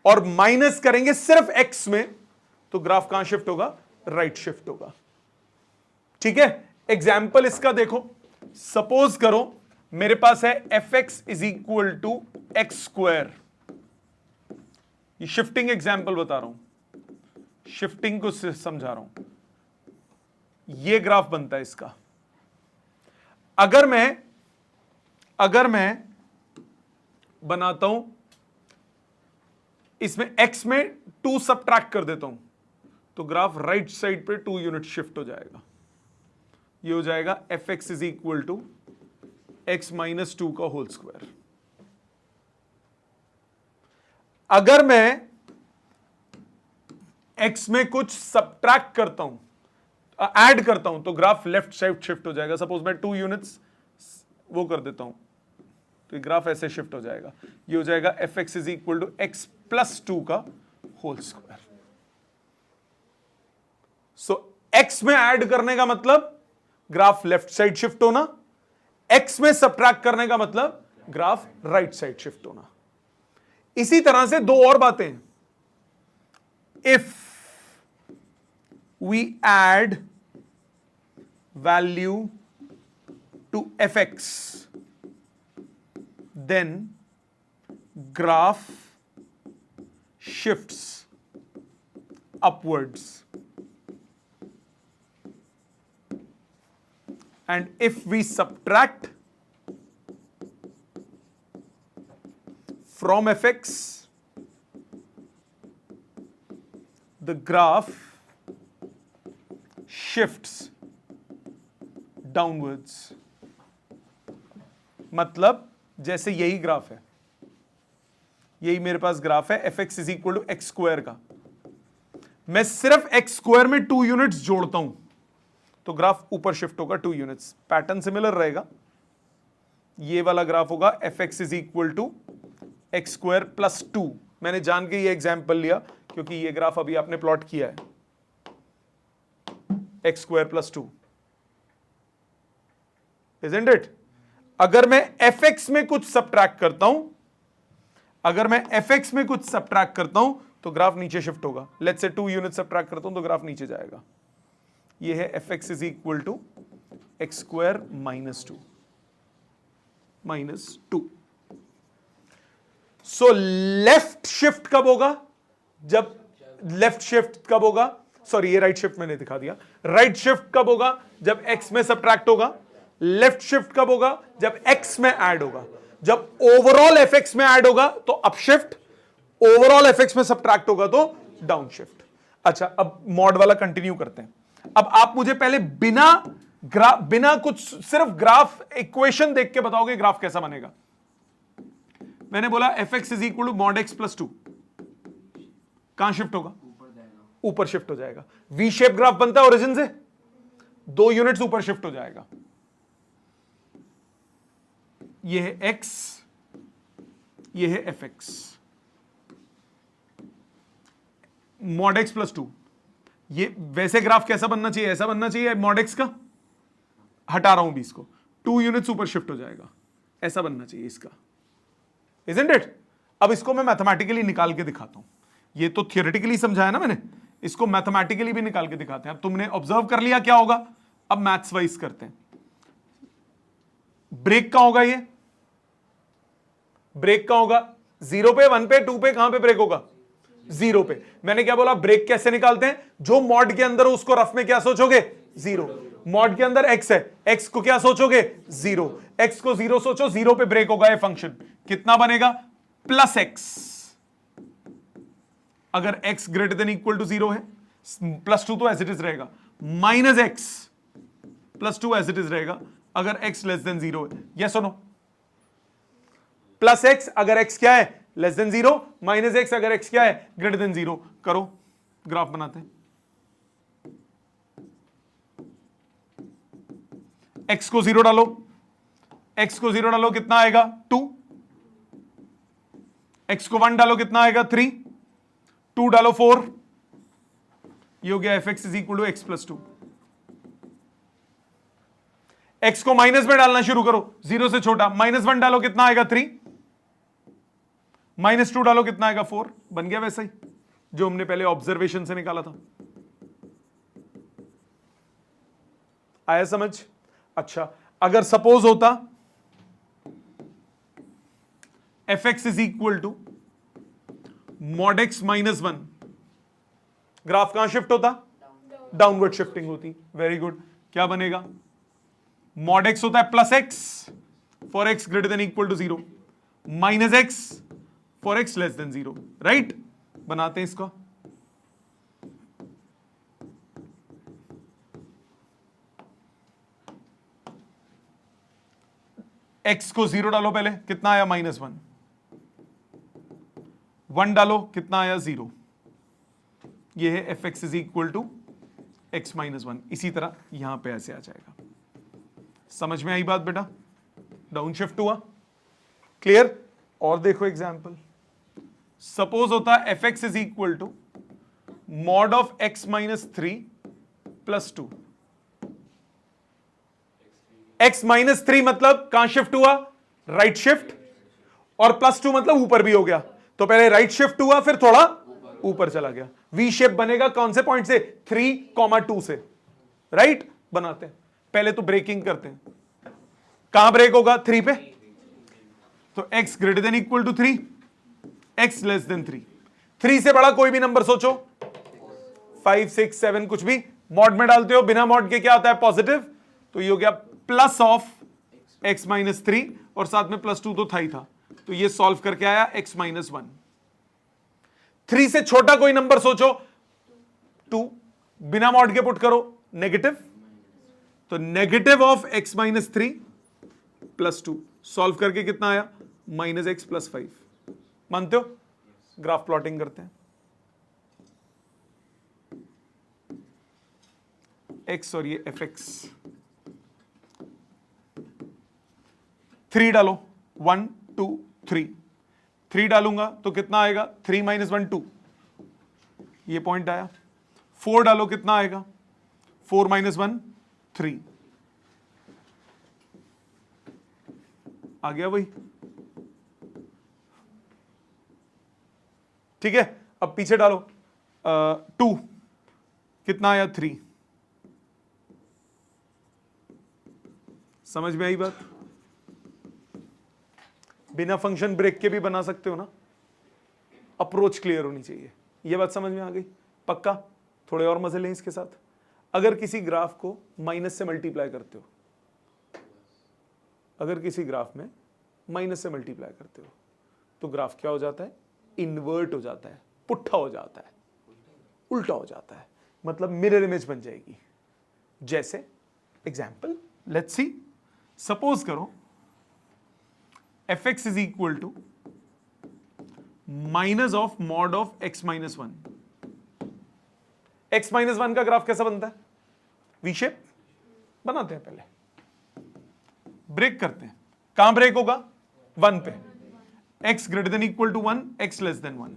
और माइनस करेंगे सिर्फ x में तो ग्राफ कहां शिफ्ट होगा, राइट शिफ्ट होगा। ठीक है, एग्जाम्पल इसका देखो, सपोज करो मेरे पास है fx is equal to x square, ये शिफ्टिंग एग्जाम्पल बता रहा हूं, शिफ्टिंग को समझा रहा हूं, ये ग्राफ बनता है इसका। अगर मैं बनाता हूं इसमें x में 2 सबट्रैक्ट कर देता हूं तो ग्राफ राइट साइड पे 2 यूनिट शिफ्ट हो जाएगा, ये हो जाएगा fx is equal to x minus 2 का होल स्क्वायर। अगर मैं x में कुछ सबट्रैक्ट करता हूं, ऐड करता हूं, तो ग्राफ लेफ्ट साइड शिफ्ट हो जाएगा। सपोज मैं 2 यूनिट्स वो कर देता हूं तो ग्राफ ऐसे शिफ्ट हो जाएगा, ये हो जाएगा fx is equal to x plus 2 का होल स्क्वायर। सो x में ऐड करने का मतलब ग्राफ लेफ्ट साइड शिफ्ट होना, x में सबट्रैक्ट करने का मतलब ग्राफ राइट साइड शिफ्ट होना। इसी तरह से दो और बातें, if we add value to fx then graph shifts upwards, and if we subtract from fx the graph shifts downwards। मतलब जैसे यही ग्राफ है, यही मेरे पास ग्राफ है fx is equal to x square का, मैं सिर्फ एक्स स्क्वायर में 2 यूनिट्स जोड़ता हूं तो ग्राफ ऊपर शिफ्ट होगा 2 यूनिट्स। पैटर्न सिमिलर रहेगा, ये वाला ग्राफ होगा fx is equal to x square plus 2। मैंने जान के ये एग्जाम्पल लिया क्योंकि ये ग्राफ अभी आपने प्लॉट किया है, x square plus 2, isn't it. अगर मैं fx में कुछ सबट्रैक्ट करता हूं, अगर मैं fx में कुछ सबट्रैक्ट करता हूं तो ग्राफ नीचे शिफ्ट होगा। लेट्स से 2 यूनिट सबट्रैक्ट करता हूं तो ग्राफ नीचे जाएगा। ये है fx is equal to x square minus 2। So left shift कब होगा, जब लेफ्ट शिफ्ट कब होगा, सॉरी ये राइट शिफ्ट मैंने दिखा दिया। राइट शिफ्ट कब होगा, जब x में सबट्रैक्ट होगा। लेफ्ट शिफ्ट कब होगा, जब x में ऐड होगा। जब ओवरऑल fx में ऐड होगा तो अप शिफ्ट, ओवरऑल fx में सबट्रैक्ट होगा तो डाउन शिफ्ट। अच्छा, अब मॉड वाला कंटिन्यू करते हैं। अब आप मुझे पहले बिना कुछ सिर्फ ग्राफ इक्वेशन देख के बताओगे ग्राफ कैसा बनेगा। मैंने बोला fx is equal to mod x plus 2, कहां शिफ्ट होगा, ऊपर शिफ्ट हो जाएगा। वी शेप ग्राफ बनता है ओरिजिन से, 2 यूनिट्स ऊपर शिफ्ट हो जाएगा। ये है x, ये है fx, मॉड x प्लस 2। ये वैसे ग्राफ कैसा बनना चाहिए, ऐसा बनना चाहिए मॉड x का, हटा रहा हूं 20 को, 2 यूनिट्स ऊपर शिफ्ट हो जाएगा। ऐसा बनना चाहिए इसका, इजंट इट? अब इसको मैं मैथमेटिकली निकाल के दिखाता हूं, ये तो थियोरेटिकली समझाया ना मैंने, इसको मैथमेटिकली भी निकाल के दिखाते हैं। अब तुमने ऑब्जर्व कर लिया क्या होगा, अब मैथ्स वाइज करते हैं। ब्रेक का होगा, ये ब्रेक का होगा 0 पे, 1 पे, 2 पे, कहां पे ब्रेक होगा? 0 पे। मैंने क्या बोला, ब्रेक कैसे निकालते हैं? जो मॉड के अंदर हो उसको रफ में क्या सोचोगे? 0। मॉड के अंदर x है, x को क्या सोचोगे? 0। x को 0 सोचो, 0 पे ब्रेक होगा ये फंक्शन, कितना बनेगा? Plus x। अगर x greater than equal to 0 है, +2 तो एज इट इज रहेगा, minus x +2 as it is रहेगा अगर x लेस देन 0 है। यस और नो? प्लस x अगर x क्या है? लेस देन 0, माइनस x अगर x क्या है? Greater than 0। करो, ग्राफ बनाते हैं। x को 0 डालो, x को 0 डालो, कितना आएगा? 2। x को 1 डालो, कितना आएगा? 3। 2 डालो 4, ये हो गया fx is equal to x plus 2। x को माइनस में डालना शुरू करो, 0 से छोटा, -1 डालो, कितना आएगा? 3। -2 डालो, कितना आएगा? 4। बन गया वैसा ही जो हमने पहले ऑब्जर्वेशन से निकाला था। आया समझ? अच्छा, अगर सपोज होता fx is equal to mod x -1, graph कहां शिफ्ट होता? डाउनवर्ड शिफ्टिंग होती। Very good. क्या बनेगा? mod x होता है plus x for x greater than equal to 0, minus x for x less than 0। Right? बनाते हैं इसको। x को 0 डालो पहले, कितना आया? -1। 1 डालो, कितना आया? 0। ये है fx is equal to x -1। इसी तरह यहां पे ऐसे आ जाएगा। समझ में आई बात बेटा? डाउन शिफ्ट हुआ, क्लियर? और देखो एग्जांपल, सपोज होता fx is equal to mod of x -3 plus 2। x -3 मतलब कहां शिफ्ट हुआ? राइट शिफ्ट, और +2 मतलब ऊपर भी हो गया। तो पहले राइट शिफ्ट हुआ, फिर थोड़ा ऊपर चला गया। वी शेप बनेगा कौन से पॉइंट से? 3, 2 से। राइट? बनाते हैं। पहले तो ब्रेकिंग करते हैं। कहां ब्रेक होगा? 3 पे। तो x greater than equal to 3, x less than 3। 3 से बड़ा कोई भी नंबर सोचो, 5, 6, 7, कुछ भी। मॉड में डालते हो, बिना मॉड के क्या आता है? पॉजिटिव। तो ये हो गया प्लस ऑफ x -3, और साथ में +2 तो था ही था। तो ये सॉल्व करके आया x -1। 3 से छोटा कोई नंबर सोचो, 2, बिना मॉड के पुट करो, नेगेटिव। तो negative of x -3 plus 2, solve करके कितना आया? -x + 5। मानते हो? ग्राफ प्लॉटिंग करते हैं। x और ये fx। 3 डालो, 1, 2, 3। 3 डालूंगा तो कितना आएगा? 3 - 1, 2। ये पॉइंट आया। 4 डालो, कितना आएगा? 4 - 1, 3। आ गया वही। ठीक है, अब पीछे डालो, 2, कितना आया? 3। समझ में आई बात? बिना फंक्शन ब्रेक के भी बना सकते हो ना। अप्रोच क्लियर होनी चाहिए। ये बात समझ में आ गई? पक्का? थोड़े और मजे लें इसके साथ। अगर किसी ग्राफ को माइनस से मल्टीप्लाई करते हो, अगर किसी ग्राफ में माइनस से मल्टीप्लाई करते हो, तो ग्राफ क्या हो जाता है? इन्वर्ट हो जाता है, पुट्ठा हो जाता है, उल्टा हो जाता है। मतलब मिरर इमेज बन जाएगी। जैसे एग्जाम्पल लेट्स सी, सपोज करो fx is equal to minus of mod of x -1। x -1 का ग्राफ कैसा बनता है? V shape. बनाते हैं पहले, ब्रेक करते हैं। कहां ब्रेक होगा? 1 पे। x greater than equal to 1, x less than 1।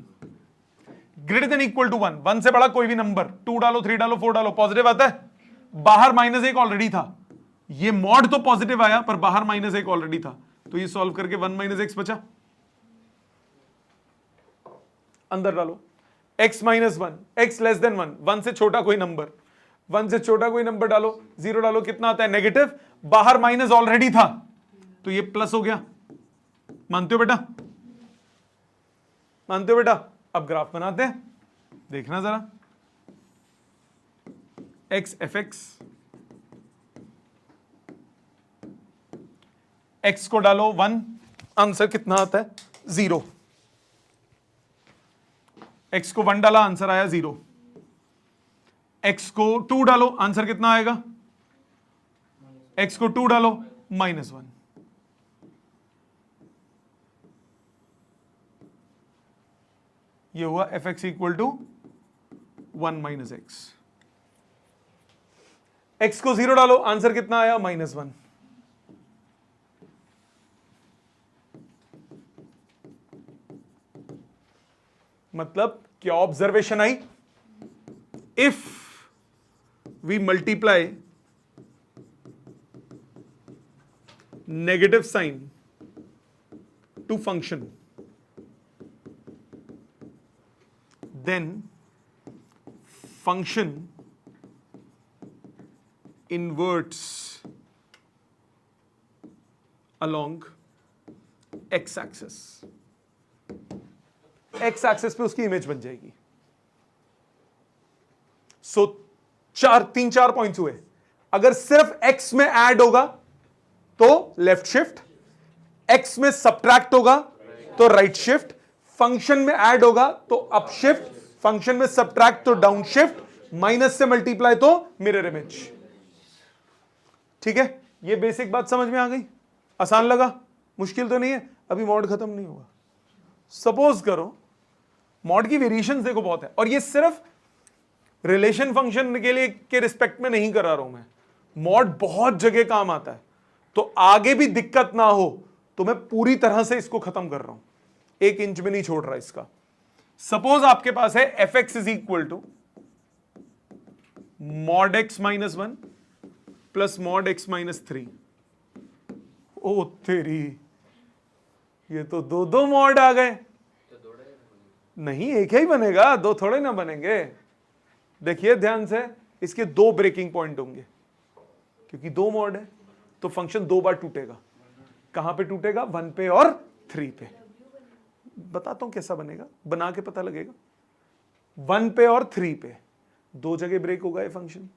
Greater than equal to 1, 1 से बड़ा कोई भी नंबर, 2 डालो, 3 डालो, 4 डालो, पॉजिटिव आता है। बाहर -1 ऑलरेडी था। ये मॉड तो पॉजिटिव आया, पर बाहर -1 ऑलरेडी था। तो ये सॉल्व करके 1 माइनस एक्स बचा, अंदर डालो x minus 1, x less than 1, 1 से छोटा कोई नंबर, 1 से छोटा कोई नंबर डालो, 0 डालो, कितना आता है नेगेटिव, बाहर माइनस ऑलरेडी था तो ये प्लस हो गया। मानते हो बेटा, मानते हो बेटा? अब ग्राफ बनाते हैं, देखना जरा, x fx, x को डालो 1, आंसर कितना आता है 0, x को 1 डाला आंसर आया 0, x को 2 डालो आंसर कितना आएगा, x को 2 डालो -1, ये हुआ fx equal to 1 minus x. x को 0 डालो आंसर कितना आया -1, मतलब क्या ऑब्जर्वेशन आई, if we multiply negative sign to function then function inverts along x axis, x axis पे उसकी इमेज बन जाएगी। सो 3-4 पॉइंट्स हुए। अगर सिर्फ x में ऐड होगा तो लेफ्ट शिफ्ट, x में सब्ट्रैक्ट होगा तो राइट शिफ्ट, फंक्शन में ऐड होगा तो अप शिफ्ट, फंक्शन में सब्ट्रैक्ट तो डाउन शिफ्ट, माइनस से मल्टीप्लाई तो मिरर इमेज। ठीक है, ये बेसिक बात समझ में आ गई? आसान लगा? मुश्किल तो नहीं है? अभी मॉड खत्म नहीं हुआ। सपोज करो मॉड की वेरिएशंस देखो बहुत है, और ये सिर्फ रिलेशन फंक्शन के लिए के रिस्पेक्ट में नहीं करा रहा हूं मैं, मॉड बहुत जगह काम आता है। तो आगे भी दिक्कत ना हो तो मैं पूरी तरह से इसको खत्म कर रहा हूं, 1 इंच भी नहीं छोड़ रहा इसका। सपोज आपके पास है fx is equal to mod x minus 1 plus mod x minus 3। ओ तेरी, ये तो दो मॉड आ गए। नहीं, एक ही बनेगा, दो थोड़े ना बनेंगे। देखिए ध्यान से, इसके 2 ब्रेकिंग पॉइंट होंगे, क्योंकि 2 मॉड है तो फंक्शन 2 बार टूटेगा। कहां पे टूटेगा? 1 पे और 3 पे। बताता हूं कैसा बनेगा, बना के पता लगेगा। 1 पे और 3 पे 2 जगह ब्रेक होगा ये फंक्शन।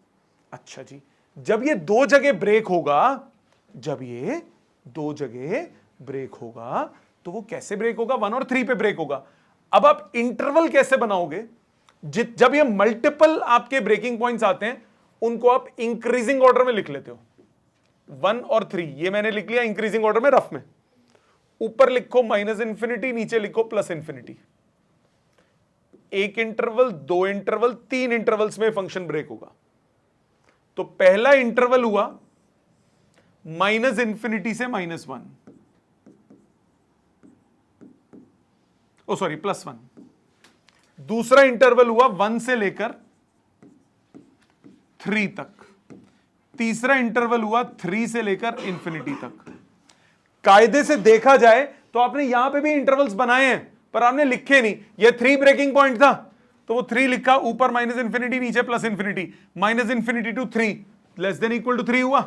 अच्छा जी, जब ये 2 जगह ब्रेक होगा, जब ये 2 जगह ब्रेक होगा तो वो कैसे ब्रेक होगा? 1 और 3 पे ब्रेक होगा। अब आप इंटरवल कैसे बनाओगे? जब ये मल्टीपल आपके ब्रेकिंग पॉइंट्स आते हैं, उनको आप इंक्रीजिंग ऑर्डर में लिख लेते हो। 1 और 3 ये मैंने लिख लिया इंक्रीजिंग ऑर्डर में, रफ में। ऊपर लिखो -इंफिनिटी, नीचे लिखो +इंफिनिटी। 1 इंटरवल, 2 इंटरवल, 3 इंटरवल्स में फंक्शन ब्रेक होगा। तो पहला इंटरवल हुआ -इंफिनिटी से -1, ओ सॉरी +1। दूसरा इंटरवल हुआ 1 से लेकर 3 तक। तीसरा इंटरवल हुआ 3 से लेकर इंफिनिटी तक। कायदे से देखा जाए तो आपने यहां पे भी इंटरवल्स बनाए हैं, पर आपने लिखे नहीं। ये 3 ब्रेकिंग पॉइंट था तो वो 3 लिखा, ऊपर -इंफिनिटी, नीचे +infinity. -Infinity to 3 less than equal to 3 हुआ,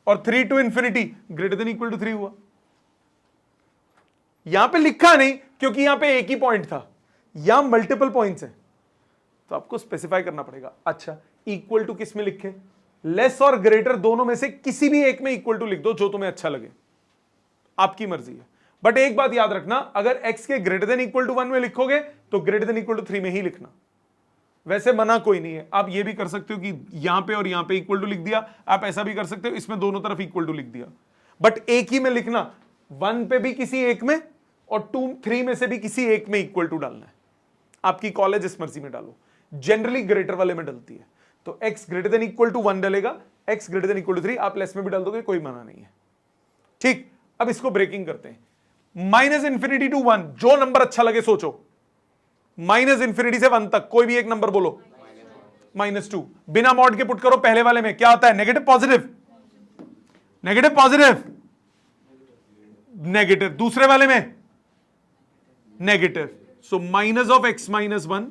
और 3 to infinity greater than equal to 3 हुआ। यहां पे लिखा नहीं क्योंकि यहां पे एक ही पॉइंट था, यहां मल्टीपल पॉइंट्स हैं, तो आपको स्पेसिफाई करना पड़ेगा। अच्छा, इक्वल टू किस में लिखे? लेस और ग्रेटर दोनों में से किसी भी एक में इक्वल टू लिख दो, जो तुम्हें अच्छा लगे, आपकी मर्जी है। बट एक बात याद रखना, अगर x के ग्रेटर देन इक्वल टू 1 में लिखोगे तो ग्रेटर देन इक्वल टू 3 में ही लिखना। वैसे मना कोई नहीं है, आप ये भी कर सकते हो कि यहां पे और यहां पे इक्वल टू लिख दिया, आप ऐसा भी कर सकते हो इसमें दोनों तरफ इक्वल टू लिख दिया। बट एक ही में लिखना, 1 पे भी किसी एक में और 3 में से भी किसी एक में इक्वल टू डालना है। आपकी कॉलेज इस मर्जी में डालो, जनरली ग्रेटर वाले में डलती है। तो x greater than equal to 1 डलेगा, x greater than equal to 3 आप लेस में भी डाल दोगे, कोई मना नहीं है। ठीक, अब इसको ब्रेकिंग करते हैं। -इंफिनिटी टू 1, जो नंबर अच्छा लगे सोचो। -इंफिनिटी से 1 तक कोई भी एक नंबर बोलो। -2 बिना मॉड के पुट करो। पहले वाले में क्या आता है? Negative positive, negative positive, negative, दूसरे वाले में negative, so minus of x minus 1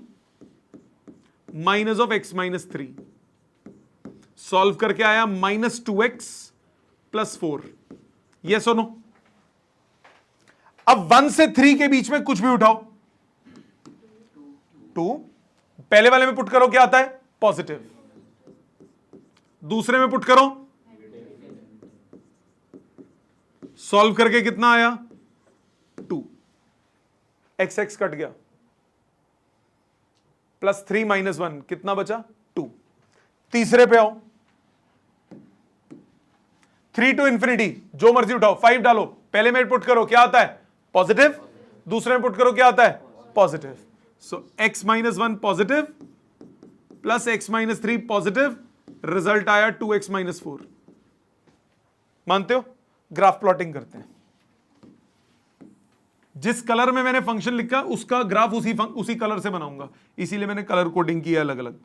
minus of x minus 3, solve करके आया -2x प्लस 4, यस और नो। अब 1 से 3 के बीच में कुछ भी उठाओ, 2, पहले वाले में पुट करो क्या आता है, पॉजिटिव, दूसरे में पुट करो, सॉल्व करके कितना आया 2, एक्स एक्स कट गया, प्लस 3 माइनस 1 कितना बचा 2। तीसरे पे आओ, 3 टू इंफिनिटी, जो मर्जी उठाओ, 5 डालो, पहले में पुट करो क्या आता है पॉजिटिव, दूसरे में पुट करो क्या आता है पॉजिटिव, सो x minus 1 positive plus x minus 3 positive, result आया 2x माइनस 4। मानते हो? ग्राफ प्लॉटिंग करते हैं, जिस कलर में मैंने फंक्शन लिखा उसका ग्राफ उसी कलर से बनाऊंगा, इसीलिए मैंने कलर कोडिंग किया अलग अलग।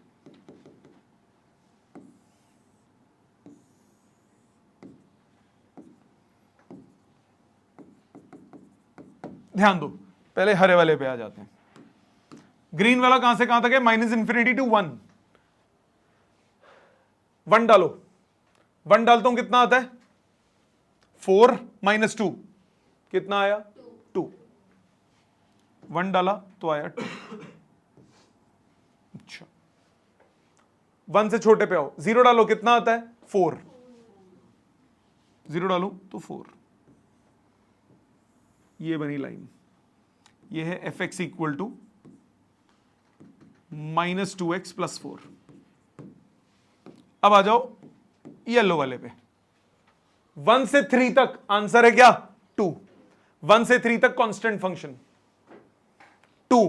ध्यान दो, पहले हरे वाले पे आ जाते हैं। ग्रीन वाला कहां से कहां तक है, माइनस इंफिनिटी टू 1, 1 डालो, 1 डालता हूं कितना आता है 4 माइनस 2 कितना आया 2, 1 डाला तो आया 2। अच्छा, 1 से छोटे पे आओ, 0 डालो कितना आता है 4, 0 डालो तो 4, ये बनी लाइन, ये है f x equal to -2x plus 4। अब आ जाओ येलो वाले पे, 1 से 3 तक आंसर है क्या 2, 1 से 3 तक कांस्टेंट फंक्शन 2,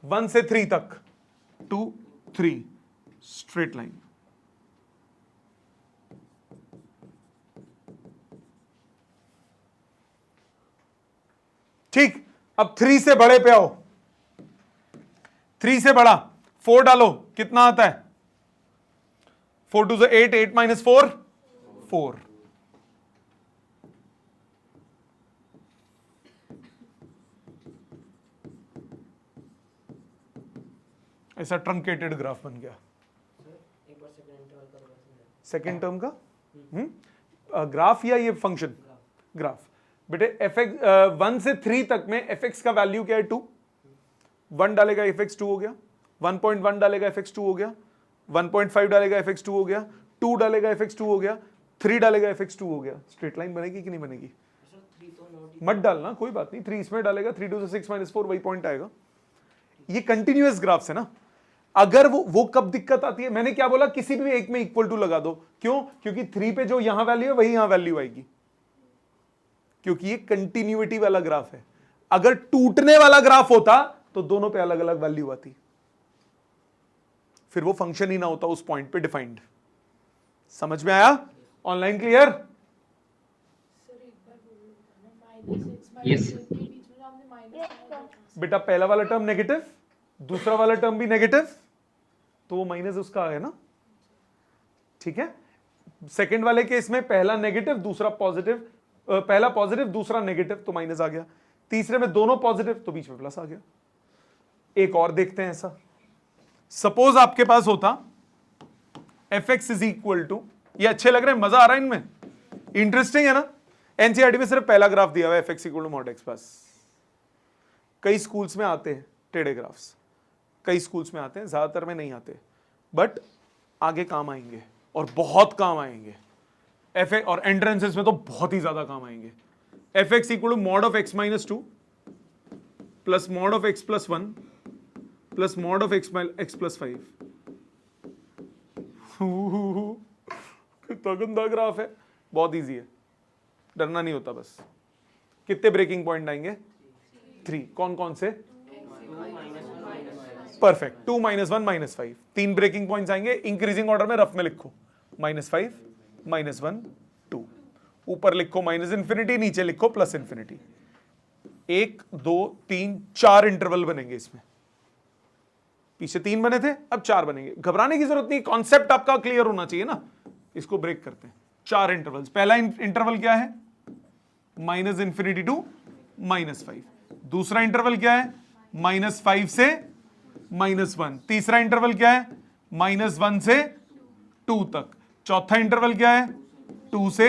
1 से 3 तक 2 3 स्ट्रेट लाइन। ठीक, अब 3 से बड़े पे आओ, 3 से बड़ा 4 डालो कितना आता है 4 2 8, 8 माइनस 4 4, ऐसा ट्रंकेटेड ग्राफ बन गया। सेकेंड टर्म का ग्राफ या ये फंक्शन ग्राफ, बेटे एफ एक्स 1 से 3 तक में एफ एक्स का वैल्यू क्या है 2, 1 डालेगा एफ एक्स 2 हो गया, 1.1 डालेगा एफ एक्स 2 हो गया, 1.5 डालेगा एफ एक्स 2 हो गया, 2 डालेगा एफ एक्स 2 हो गया, 3 डालेगा एफ एक्स 2 हो गया। स्ट्रेट लाइन बनेगी कि नहीं बनेगी? मत डालना, कोई बात नहीं, 3 इसमें डालेगा, 3 2 से 6 माइनस 4 वही पॉइंट आएगा। ये कंटिन्यूअस ग्राफ्स है ना। अगर वो कब दिक्कत आती है, मैंने क्या बोला, किसी भी एक में इक्वल टू लगा दो, क्यों? क्योंकि 3 पे जो यहां वैल्यू है वही यहां वैल्यू आएगी, क्योंकि ये कंटिन्यूटी वाला ग्राफ है। अगर टूटने वाला ग्राफ होता तो दोनों पे अलग अलग वैल्यू आती, फिर वो फंक्शन ही ना होता उस पॉइंट पे डिफाइंड। समझ में आया? Online clear? यस बेटा पहला वाला टर्म नेगेटिव, दूसरा वाला टर्म भी नेगेटिव, तो वो माइनस उसका आ गया ना, ठीक है। सेकंड वाले केस में पहला नेगेटिव दूसरा पॉजिटिव, पहला पॉजिटिव दूसरा नेगेटिव तो माइनस आ गया, तीसरे में दोनों पॉजिटिव तो बीच में प्लस आ गया। एक और देखते हैं ऐसा, सपोज आपके पास होता f x is equal to, ये अच्छे लग रहे हैं, मजा आ रहा है इनमें, इंटरेस्टिंग है ना। एनसीईआरटी में सिर्फ पहला ग्राफ दिया हुआ है f x equal to mod x plus. कई स्कूल्स में आते हैं टेढ़े ग्राफ्स, कई स्कूल्स में आते हैं, ज्यादातर में नहीं आते, बट आगे काम आएंगे और बहुत काम आएंगे। एफ और एंट्रेंसेस में तो बहुत ही ज्यादा काम आएंगे। F x equal to mod of x minus 2 plus mod of x plus 1 plus mod of x plus 5। कितना गंदा ग्राफ है, बहुत इजी है, डरना नहीं होता बस। कितने ब्रेकिंग पॉइंट आएंगे? 3। कौन कौन से? परफेक्ट, 2 -1 -5, 3 ब्रेकिंग पॉइंट्स आएंगे। इंक्रीजिंग ऑर्डर में रफ में लिखो, -5 -1 2, ऊपर लिखो माइनस इंफिनिटी, नीचे लिखो प्लस इंफिनिटी। 1 2 3 4 इंटरवल बनेंगे इसमें, पीछे 3 बने थे अब 4 बनेंगे। घबराने की जरूरत नहीं, कॉन्सेप्ट आपका क्लियर होना चाहिए ना। इसको ब्रेक करते हैं, 4 इंटरवल्स। पहला इंटरवल क्या है? Minus infinity to -5। दूसरा इंटरवल क्या है? -5 से -1। तीसरा इंटरवल क्या है? -1 से 2 तक। चौथा इंटरवल क्या है? 2 से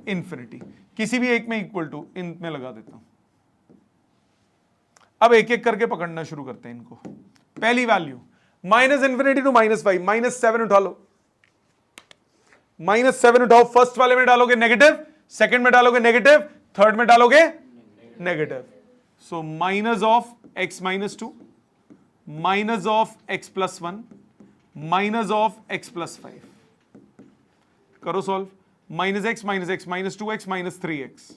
इंफिनिटी। किसी भी एक में इक्वल टू इनमें लगा देता हूं। अब एक एक करके पकड़ना शुरू करते हैं इनको। पहली वैल्यू माइनस इंफिनिटी टू -5, -7 उठा लो। -7 उठाओ। फर्स्ट वाले में डालोगे नेगेटिव, सेकंड में डालोगे नेगेटिव, थर्ड में डालोगे negative. So minus of x -2, minus of x +1, minus of x +5। करो सॉल्व। -x -2x -3x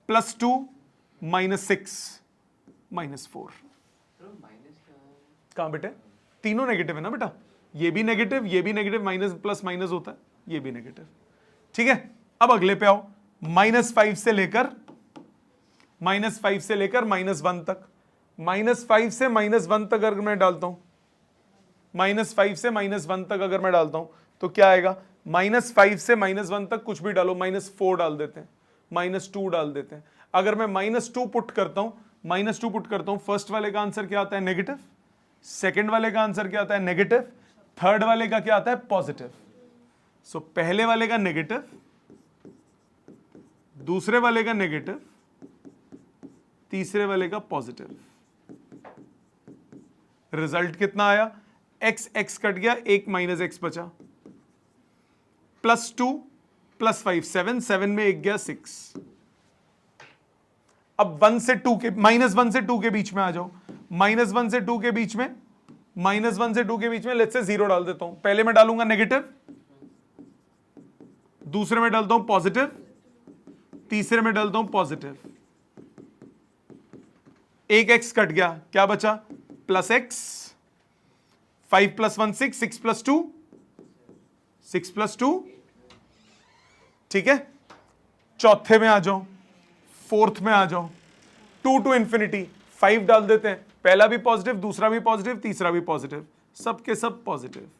+2 -6 -4। कहां बेटे? तीनों नेगेटिव है ना बेटा, ये भी नेगेटिव, ये भी नेगेटिव, माइनस प्लस माइनस होता है, ये भी नेगेटिव। ठीक है, अब अगले पे आओ। -5 से लेकर -1 तक। -5 से -1 तक अगर मैं डालता हूं, -5 से -1 तक अगर मैं डालता हूं तो क्या आएगा? -5 से -1 तक कुछ भी डालो, -4 डाल देते हैं, -2 डाल देते हैं। अगर मैं -2 पुट करता हूं, फर्स्ट वाले का आंसर क्या आता है? नेगेटिव। सेकंड वाले का आंसर क्या आता है? नेगेटिव। थर्ड वाले का क्या आता है? पॉजिटिव। सो पहले वाले का नेगेटिव, दूसरे वाले का नेगेटिव, तीसरे वाले का पॉजिटिव। रिजल्ट कितना आया? x कट गया, एक -x बचा, +2 +5 7 में एक गया 6। अब -1 से 2 के बीच में आ जाओ। -1 से 2 के बीच में, लेट्स से 0 डाल देता हूं। पहले में डालूंगा नेगेटिव, दूसरे में डालता हूं पॉजिटिव, तीसरे में डालता हूं पॉजिटिव। एक x कट गया, क्या बचा? +x। 5 + 1 6, 6 + 2 6 + 2। ठीक है, चौथे में आ जाओ, फोर्थ में आ जाओ। 2 to ∞, 5 डाल देते हैं। पहला भी पॉजिटिव, दूसरा भी पॉजिटिव, तीसरा भी पॉजिटिव, सबके सब पॉजिटिव।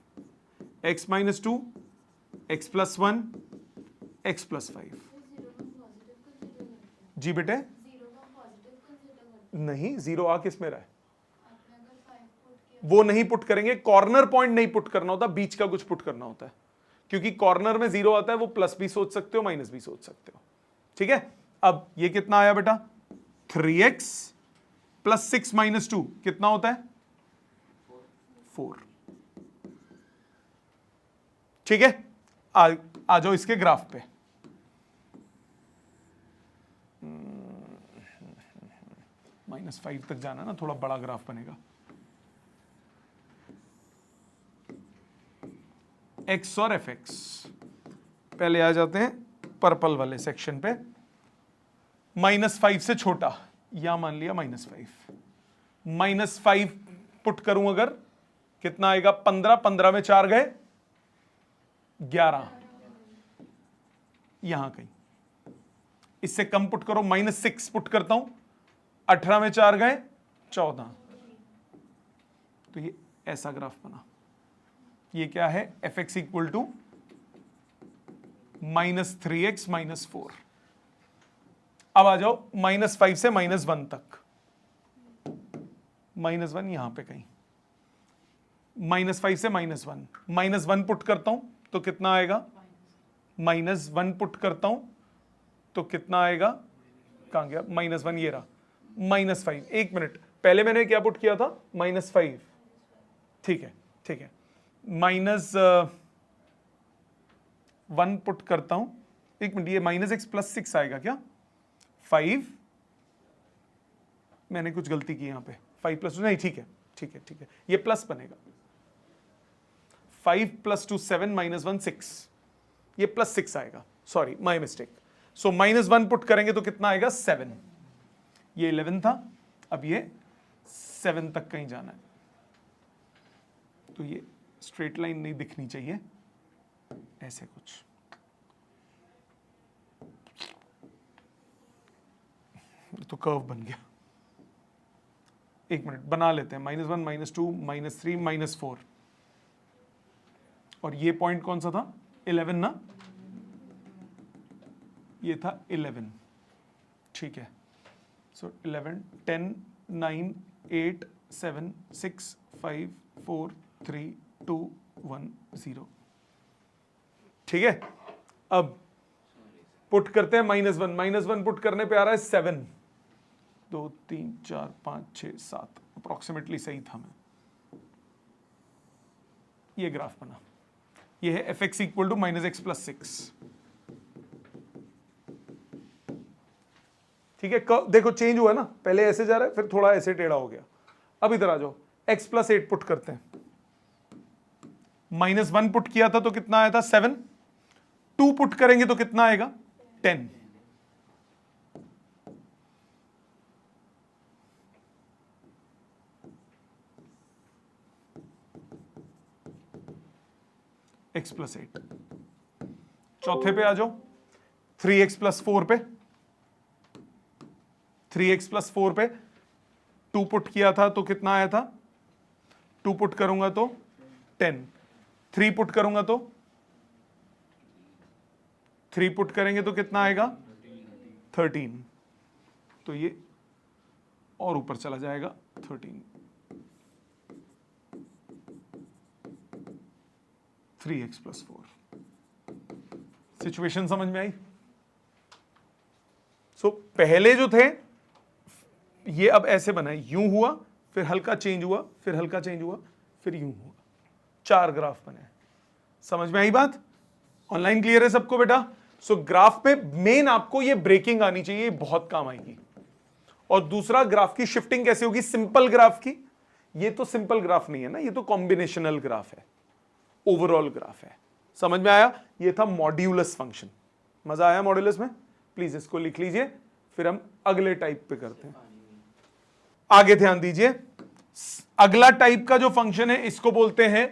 x -2, x +1, x +5। जी बेटे, नहीं, 0 आ किस में रहा है? वो नहीं पुट करेंगे, कॉर्नर पॉइंट नहीं पुट करना होता, बीच का कुछ पुट करना होता है। क्योंकि कॉर्नर में 0 आता है, वो प्लस भी सोच सकते हो, माइनस भी सोच सकते हो। ठीक है, अब ये कितना आया बेटा? 3x + 6 - 2 कितना होता है? 4। ठीक है, आ जाओ इसके ग्राफ पे। -5 तक जाना ना, थोड़ा बड़ा ग्राफ बनेगा। x और fx। पहले आ जाते हैं पर्पल वाले सेक्शन पे। -5 से छोटा, या मान लिया -5। -5 पुट करूं अगर, कितना आएगा? 15, 15 में 4 गए 11, यहां कहीं। इससे कम पुट करो, -6 पुट करता हूं, 18 में 4 गए 14। तो ये ऐसा ग्राफ बना। ये क्या है? fx = -3x - 4। अब आ जाओ -5 से -1 तक। -1 यहां पे कहीं, -5 से -1, -1 पुट करता हूं तो कितना आएगा? -1 पुट करता हूं तो कितना आएगा? कहां गया -1? ये रहा -5। एक मिनट, पहले मैंने क्या पुट किया था? -5। ठीक है, ठीक है, -1 पुट करता हूं। एक मिनट, ये -x + 6 आएगा क्या? 5, मैंने कुछ गलती की यहां पे। 5 + 2 नहीं, ठीक है, ठीक है, ठीक है, ये प्लस बनेगा। 5 + 2 7 -1 6, ये +6 आएगा। Sorry, my mistake. So -1 put करेंगे तो कितना आएगा? 7। ये 11 था, अब ये 7 तक कहीं जाना है। तो ये स्ट्रेट लाइन नहीं दिखनी चाहिए, ऐसे कुछ। तो कर्व बन गया। एक मिनट, बना लेते हैं। -1 -2 -3 -4, और ये पॉइंट कौन सा था? 11 ना? ये था 11, ठीक है। सो 11, 10, 9, 8, 7, 6, 5, 4, 3, 2, 1, 0, ठीक है। अब पुट करते हैं -1, -1 पुट करने पे आ रहा है 7, 2, 3, 4, 5, 6, 7, अप्रोक्सीमेटली सही था मैं। ये ग्राफ बना, ये है fx इक्वल टू -x + 6, ठीक है। देखो चेंज हुआ ना, पहले ऐसे जा रहा है फिर थोड़ा ऐसे टेढ़ा हो गया। अब इधर आ जाओ, x + 8 पुट करते हैं। -1 पुट किया था तो कितना आया था 7, 2 पुट करेंगे तो कितना आएगा 10, x + 8। चौथे पे आ जाओ, 3x + 4 पे, 3x + 4 पे 2 पुट किया था तो कितना आया था, 2 पुट करूंगा तो 10, 3 पुट करूंगा तो 3 पुट करेंगे तो कितना आएगा 13, तो ये और ऊपर चला जाएगा 13, 3x + 4। सिचुएशन समझ में आई? सो पहले जो थे ये अब ऐसे बना, यूं हुआ फिर हल्का चेंज हुआ, फिर हल्का चेंज हुआ, फिर यूं हुआ, 4 ग्राफ बने। समझ में आई बात? ऑनलाइन क्लियर है सबको बेटा? सो ग्राफ पे मेन आपको ये ब्रेकिंग आनी चाहिए, बहुत काम आएगी। और दूसरा, ग्राफ की शिफ्टिंग कैसे होगी सिंपल ग्राफ की। ये तो सिंपल ग्राफ नहीं है ना, ये तो कॉम्बिनेशनल ग्राफ है, ओवरऑल ग्राफ है। समझ में आया? ये था मॉड्यूलस फंक्शन। मजा आया मॉड्यूलस में? प्लीज इसको लिख लीजिए, फिर हम अगले टाइप पे करते हैं। आगे ध्यान दीजिए, अगला टाइप का जो फंक्शन है इसको बोलते हैं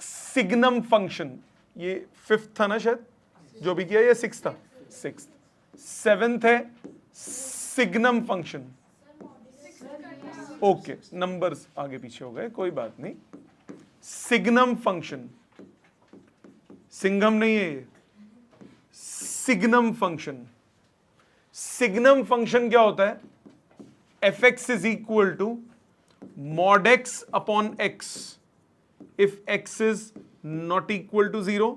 सिग्नम फंक्शन। ये 5th था ना शायद, जो भी किया, ये 6th था, 6th। 7th है सिग्नम फंक्शन। ओके, नंबर्स आगे पीछे हो गए, कोई बात नहीं। सिग्नम फंक्शन, सिंघम नहीं है ये, सिग्नम फंक्शन। सिग्नम फंक्शन क्या होता है? fx is equal to mod x upon x if x is not equal to 0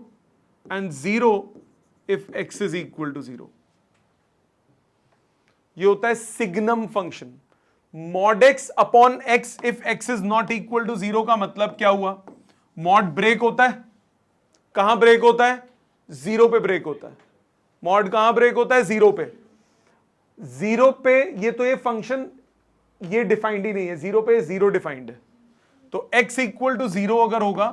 and 0 if x is equal to 0। ये होता है signum function. mod x upon x if x is not equal to 0 का मतलब क्या हुआ? mod ब्रेक होता है, कहां ब्रेक होता है? 0 पे ब्रेक होता है। mod कहां ब्रेक होता है? 0 पे। 0 पे ये तो ये फंक्शन ये डिफाइंड ही नहीं है, 0 पे 0 डिफाइंड है। तो x इक्वल टू 0 अगर होगा,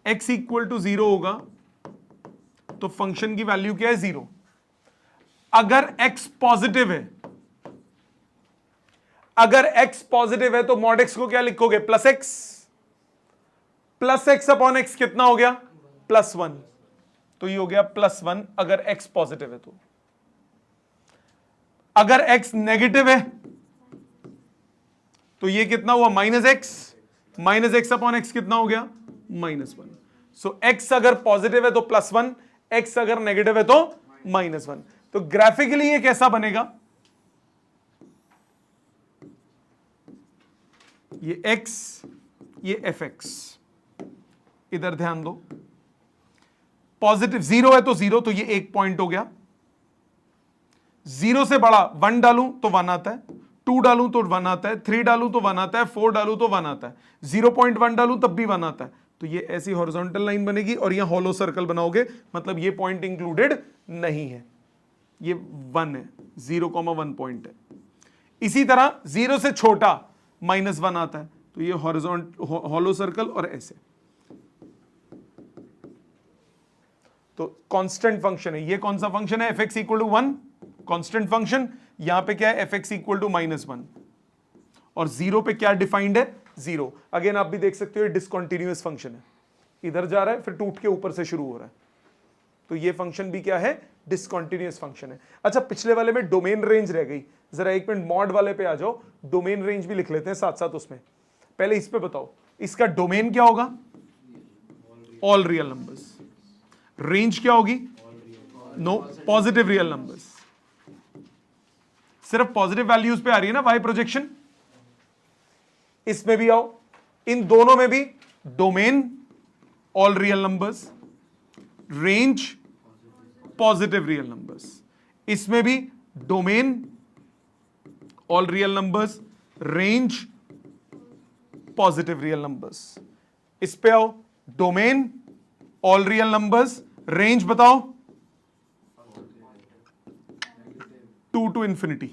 x इक्वल टू 0 होगा तो फंक्शन की वैल्यू क्या है? 0। अगर x पॉजिटिव है, अगर x पॉजिटिव है तो mod x को क्या लिखोगे? Plus x। Plus x upon x कितना हो गया? +1। तो ये हो गया +1 अगर x पॉजिटिव है तो। अगर x नेगेटिव है तो ये कितना हुआ? -x। -x अपॉन x कितना हो गया? -1। सो x अगर पॉजिटिव है तो +1, x अगर नेगेटिव है तो -1। तो ग्राफिकली ये कैसा बनेगा? ये x, ये fx। इधर ध्यान दो, पॉजिटिव 0 है तो 0, तो ये 1 पॉइंट हो गया। 0 से बड़ा 1 डालूं तो 1 आता है, 2 डालूं तो 1 आता है, 3 डालूं तो 1 आता है, 4 डालूं तो 1 आता है, 0.1 डालूं तब भी 1 आता है। तो ये ऐसी हॉरिजॉन्टल लाइन बनेगी और यहां हॉलो सर्कल बनाओगे, मतलब ये पॉइंट इंक्लूडेड नहीं है, ये 1 है, 0,1 पॉइंट है। इसी तरह 0 से छोटा -1 आता है, तो ये हॉलो सर्कल और ऐसे। तो कांस्टेंट फंक्शन है ये। कौन सा फंक्शन है? fx equal to 1, constant function. यहां पे क्या है? fx equal to -1। और 0 पे क्या डिफाइंड है? 0। अगेन आप भी देख सकते हो ये डिसकंटीन्यूअस फंक्शन है, इधर जा रहा है फिर टूट के ऊपर से शुरू हो रहा है। तो ये फंक्शन भी क्या है? डिसकंटीन्यूअस फंक्शन है। अच्छा, पिछले वाले में डोमेन रेंज रह गई, जरा एक मिनट मॉड वाले पे आ जाओ, डोमेन रेंज भी लिख लेते हैं साथ साथ उसमें। पहले इस पे बताओ, इसका डोमेन क्या होगा? All real numbers. रेंज क्या होगी? No, positive real numbers. सिर्फ पॉजिटिव वैल्यूज पे आ रही है ना वाई प्रोजेक्शन। इसमें भी आओ, इन दोनों में भी domain all real numbers, range positive real numbers. इसमें भी domain all real numbers, range positive real numbers. इस पे आओ, domain all real numbers, range बताओ 2 टू इंफिनिटी।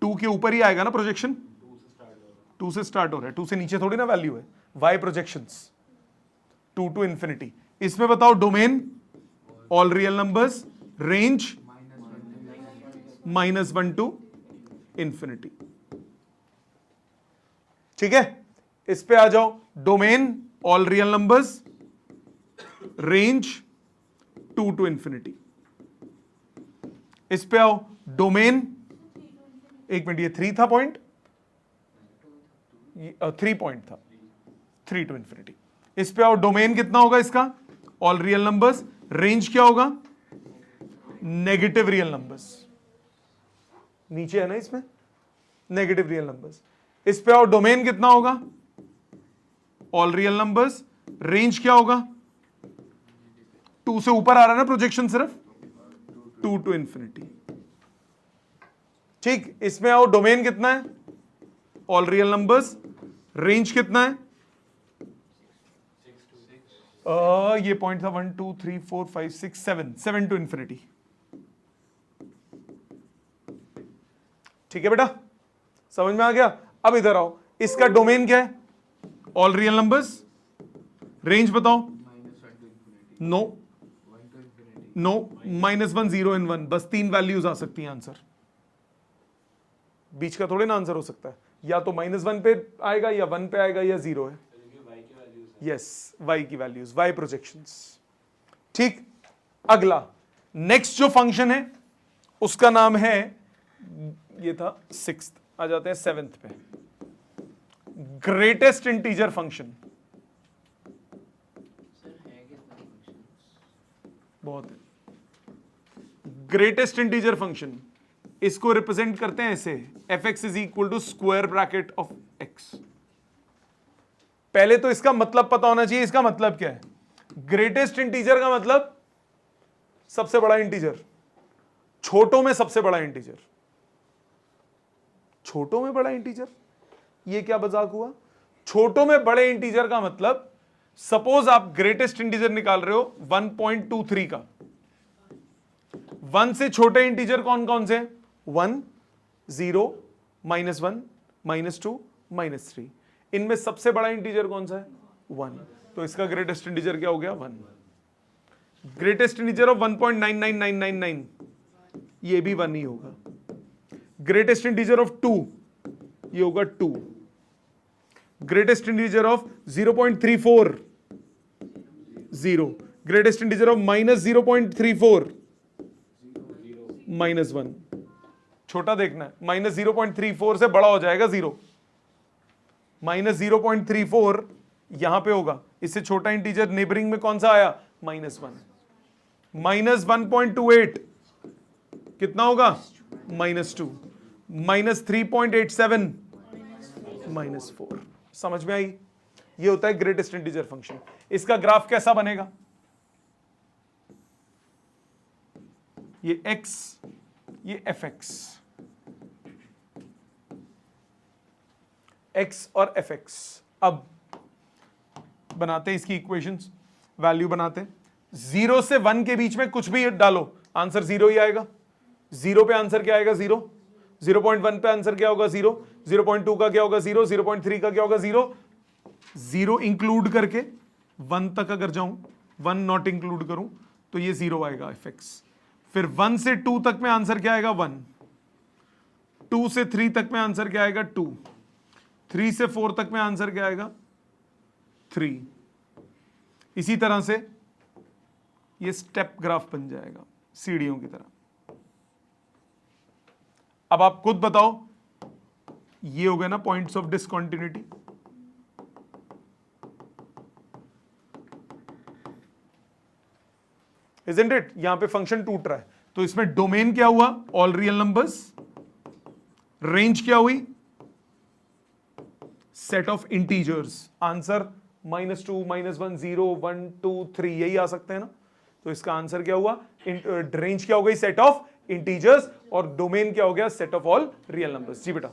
2 के ऊपर ही आएगा ना प्रोजेक्शन, 2 से स्टार्ट हो रहा है, 2 से नीचे थोड़ी ना वैल्यू है। Y projections 2 to infinity. इसमें बताओ domain all real numbers, range -1 to infinity. ठीक है, इस पे आ जाओ, domain all real numbers, range 2 to infinity. इस पे आओ, डोमेन, एक मिनट, ये 3 था पॉइंट, 3 पॉइंट था, 3 टू इंफिनिटी। इस पे आओ, डोमेन कितना होगा इसका? ऑल रियल नंबर्स, रेंज क्या होगा? Negative real numbers. नीचे है ना इसमें नेगेटिव रियल नंबर्स। इस पे आओ, डोमेन कितना होगा? ऑल रियल नंबर्स, रेंज क्या होगा? 2 से ऊपर आ रहा है ना प्रोजेक्शन, सिर्फ 2 टू इंफिनिटी। ठीक, इसमें आओ, डोमेन कितना है? ऑल रियल नंबर्स, रेंज कितना है? ये पॉइंट था 1 2 3 4 5 6 7 टू इंफिनिटी। ठीक है बेटा, समझ में आ गया? अब इधर आओ, इसका डोमेन क्या है? ऑल रियल नंबर्स, रेंज बताओ। नो नो, -1 0 इन 1, बस 3 वैल्यूज आ सकती हैं आंसर। बीच का थोड़े ना आंसर हो सकता है, या तो -1 पे आएगा, या 1 पे आएगा, या 0 है। यस, वाई की वैल्यूज, वाई प्रोजेक्शंस। ठीक, अगला नेक्स्ट जो फंक्शन है उसका नाम है, ये था 6th, आ जाते हैं 7th पे, ग्रेटेस्ट इंटीजर फंक्शन। बहुत है, ग्रेटेस्ट इंटीजर फंक्शन। इसको रिप्रेजेंट करते हैं ऐसे, f x is equal to square bracket of x. पहले तो इसका मतलब पता होना चाहिए, इसका मतलब क्या है? ग्रेटेस्ट इंटीजर का मतलब सबसे बड़ा इंटीजर, छोटों में सबसे बड़ा इंटीजर। छोटों में बड़ा इंटीजर, ये क्या मजाक हुआ? छोटों में बड़े इंटीजर का मतलब, सपोज आप ग्रेटेस्ट इंटीजर निकाल रहे हो 1.23 का, 1 से छोटे इंटीजर कौन कौन से? 1 0 -1 -2 -3। इनमें सबसे बड़ा इंटीजर कौन सा है? 1। तो इसका ग्रेटेस्ट इंटीजर क्या हो गया? 1। ग्रेटेस्ट इंटीजर ऑफ 1.99999, ये भी 1 ही होगा। ग्रेटेस्ट इंटीजर ऑफ 2, ये होगा 2। Greatest integer of 0.34, 0। Greatest integer of -0.34, -1। छोटा देखना है, -0.34 से बड़ा हो जाएगा 0। -0.34 यहां पे होगा, इससे छोटा इंटीजर नेबरिंग में कौन सा आया? -1। -1.28 कितना होगा? -2। -3.87, -4। समझ में आई? ये होता है ग्रेटेस्ट इंटीजर फंक्शन। इसका ग्राफ कैसा बनेगा? ये x, ये fx, x और fx। अब बनाते हैं इसकी इक्वेशंस, वैल्यू बनाते हैं। 0 से 1 के बीच में कुछ भी डालो, आंसर 0 ही आएगा। 0 पे आंसर क्या आएगा? 0। 0.1 पे आंसर क्या होगा? 0। 0.2 का क्या होगा? 0। 0.3 का क्या होगा? 0। 0 इंक्लूड करके 1 तक अगर जाऊं, 1 नॉट इंक्लूड करूं, तो ये 0 आएगा fx। फिर 1 से 2 तक में आंसर क्या आएगा? 1। 2 से 3 तक में आंसर क्या आएगा? 2। 3 से 4 तक में आंसर क्या आएगा? 3। इसी तरह से ये स्टेप ग्राफ बन जाएगा, सीढ़ियों की तरह। अब आप खुद बताओ, ये हो गया ना points of discontinuity. Isn't it? यहां पे फंक्शन टूट रहा है, तो इसमें डोमेन क्या हुआ? All real numbers. रेंज क्या हुई? Set of integers. आंसर -2, -1, 0, 1, 2, 3 यही आ सकते हैं ना। तो इसका आंसर क्या हुआ? रेंज क्या हो गई? Set of integers. और डोमेन क्या हो गया? Set of all real numbers. जी बेटा,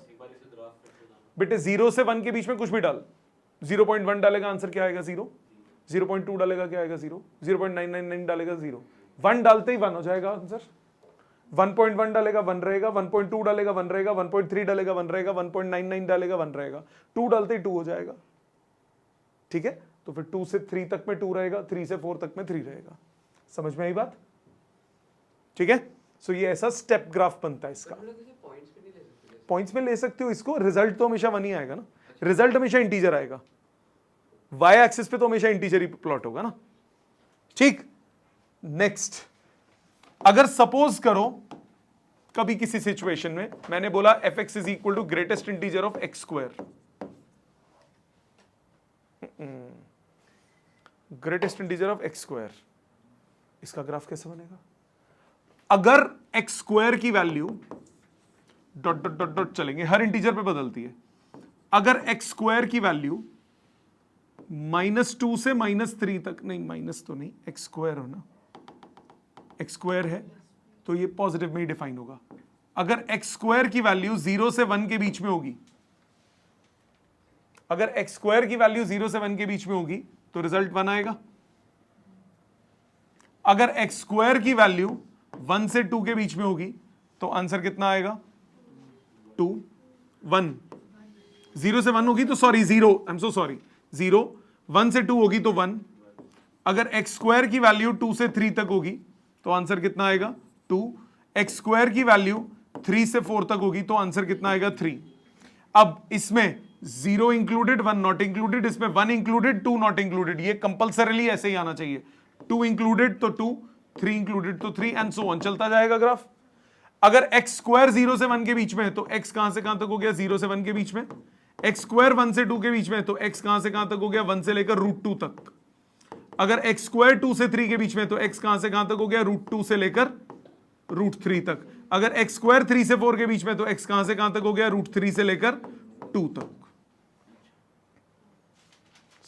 बेटे 0 से 1 के बीच में कुछ भी डाल। 0.1 डालेगा, आंसर क्या आएगा? 0। 0.2 डालेगा, क्या आएगा? 0। 0.999 डालेगा, 0। 1 डालते ही 1 हो जाएगा आंसर। 1.1 डालेगा 1 रहेगा, 1.2 डालेगा 1 रहेगा, 1.3 डालेगा 1 रहेगा, 1.99 डालेगा 1 रहेगा, 2 डालते ही 2 हो जाएगा। ठीक है, तो फिर 2 से 3 तक में 2 रहेगा, 3 से 4 तक में 3 रहेगा। समझ में आई बात? ठीक है, सो ये ऐसा स्टेप ग्राफ बनता है इसका। पॉइंट्स में ले सकते हो इसको, रिजल्ट तो हमेशा 1 ही आएगा ना, रिजल्ट हमेशा इंटीजर आएगा, वाई एक्सिस पे तो हमेशा इंटीजर ही प्लॉट होगा ना। ठीक, नेक्स्ट, अगर सपोज करो कभी किसी सिचुएशन में मैंने बोला f x is equal to greatest integer of x square, greatest integer of x square, इसका ग्राफ कैसे बनेगा? अगर एक्स स्क्वायर की value dot dot dot dot चलेंगे, हर इंटीजर पे बदलती है। अगर एक्स स्क्वायर की वैल्यू -2 से -3 तक, नहीं माइनस तो नहीं, एक्स स्क्वायर हो ना, एक्स स्क्वायर है तो ये पॉजिटिव में ही डिफाइन होगा। अगर एक्स स्क्वायर की वैल्यू 0 से 1 के बीच में होगी, अगर एक्स स्क्वायर की वैल्यू 0 से 1 के बीच में होगी तो रिजल्ट 1 आएगा। अगर एक्स स्क्वायर की वैल्यू 1 से 2 के बीच में होगी तो आंसर कितना आएगा? 2, 1। 0 से 1 होगी तो sorry 0, I am so sorry, 0, 1 से 2 होगी तो 1। अगर एक्स स्क्वायर की वैल्यू 2 से 3 तक होगी तो आंसर कितना आएगा? 2। एक्स स्क्वायर की वैल्यू 3 से 4 तक होगी तो आंसर कितना आएगा? 3। अब इसमें 0 इंक्लूडेड 1 नॉट इंक्लूडेड, इसमें 1 इंक्लूडेड 2 नॉट इंक्लूडेड, ये कंपल्सरीली ऐसे ही आना चाहिए। 2 इंक्लूडेड तो 2, 3 इंक्लूडेड तो 3 एंड सो ऑन, चलता जाएगा ग्राफ। अगर एक्स स्क्वायर 0 से 1 के बीच में है तो एक्स कहां से कहां तक हो गया? 0 से 1 के बीच में। एक्स स्क्वायर 1 से 2 के बीच में तो एक्स कहां से कहां तक हो गया? 1 से लेकर √2 तक। अगर एक्स स्क्वायर 2 से 3 के बीच में तो एक्स कहां से कहां तक हो गया? √2 से लेकर √3 तक। अगर एक्स स्क्वायर 3 से 4 के बीच में तो एक्स कहां से कहां तक हो गया? √3 से लेकर 2 तक।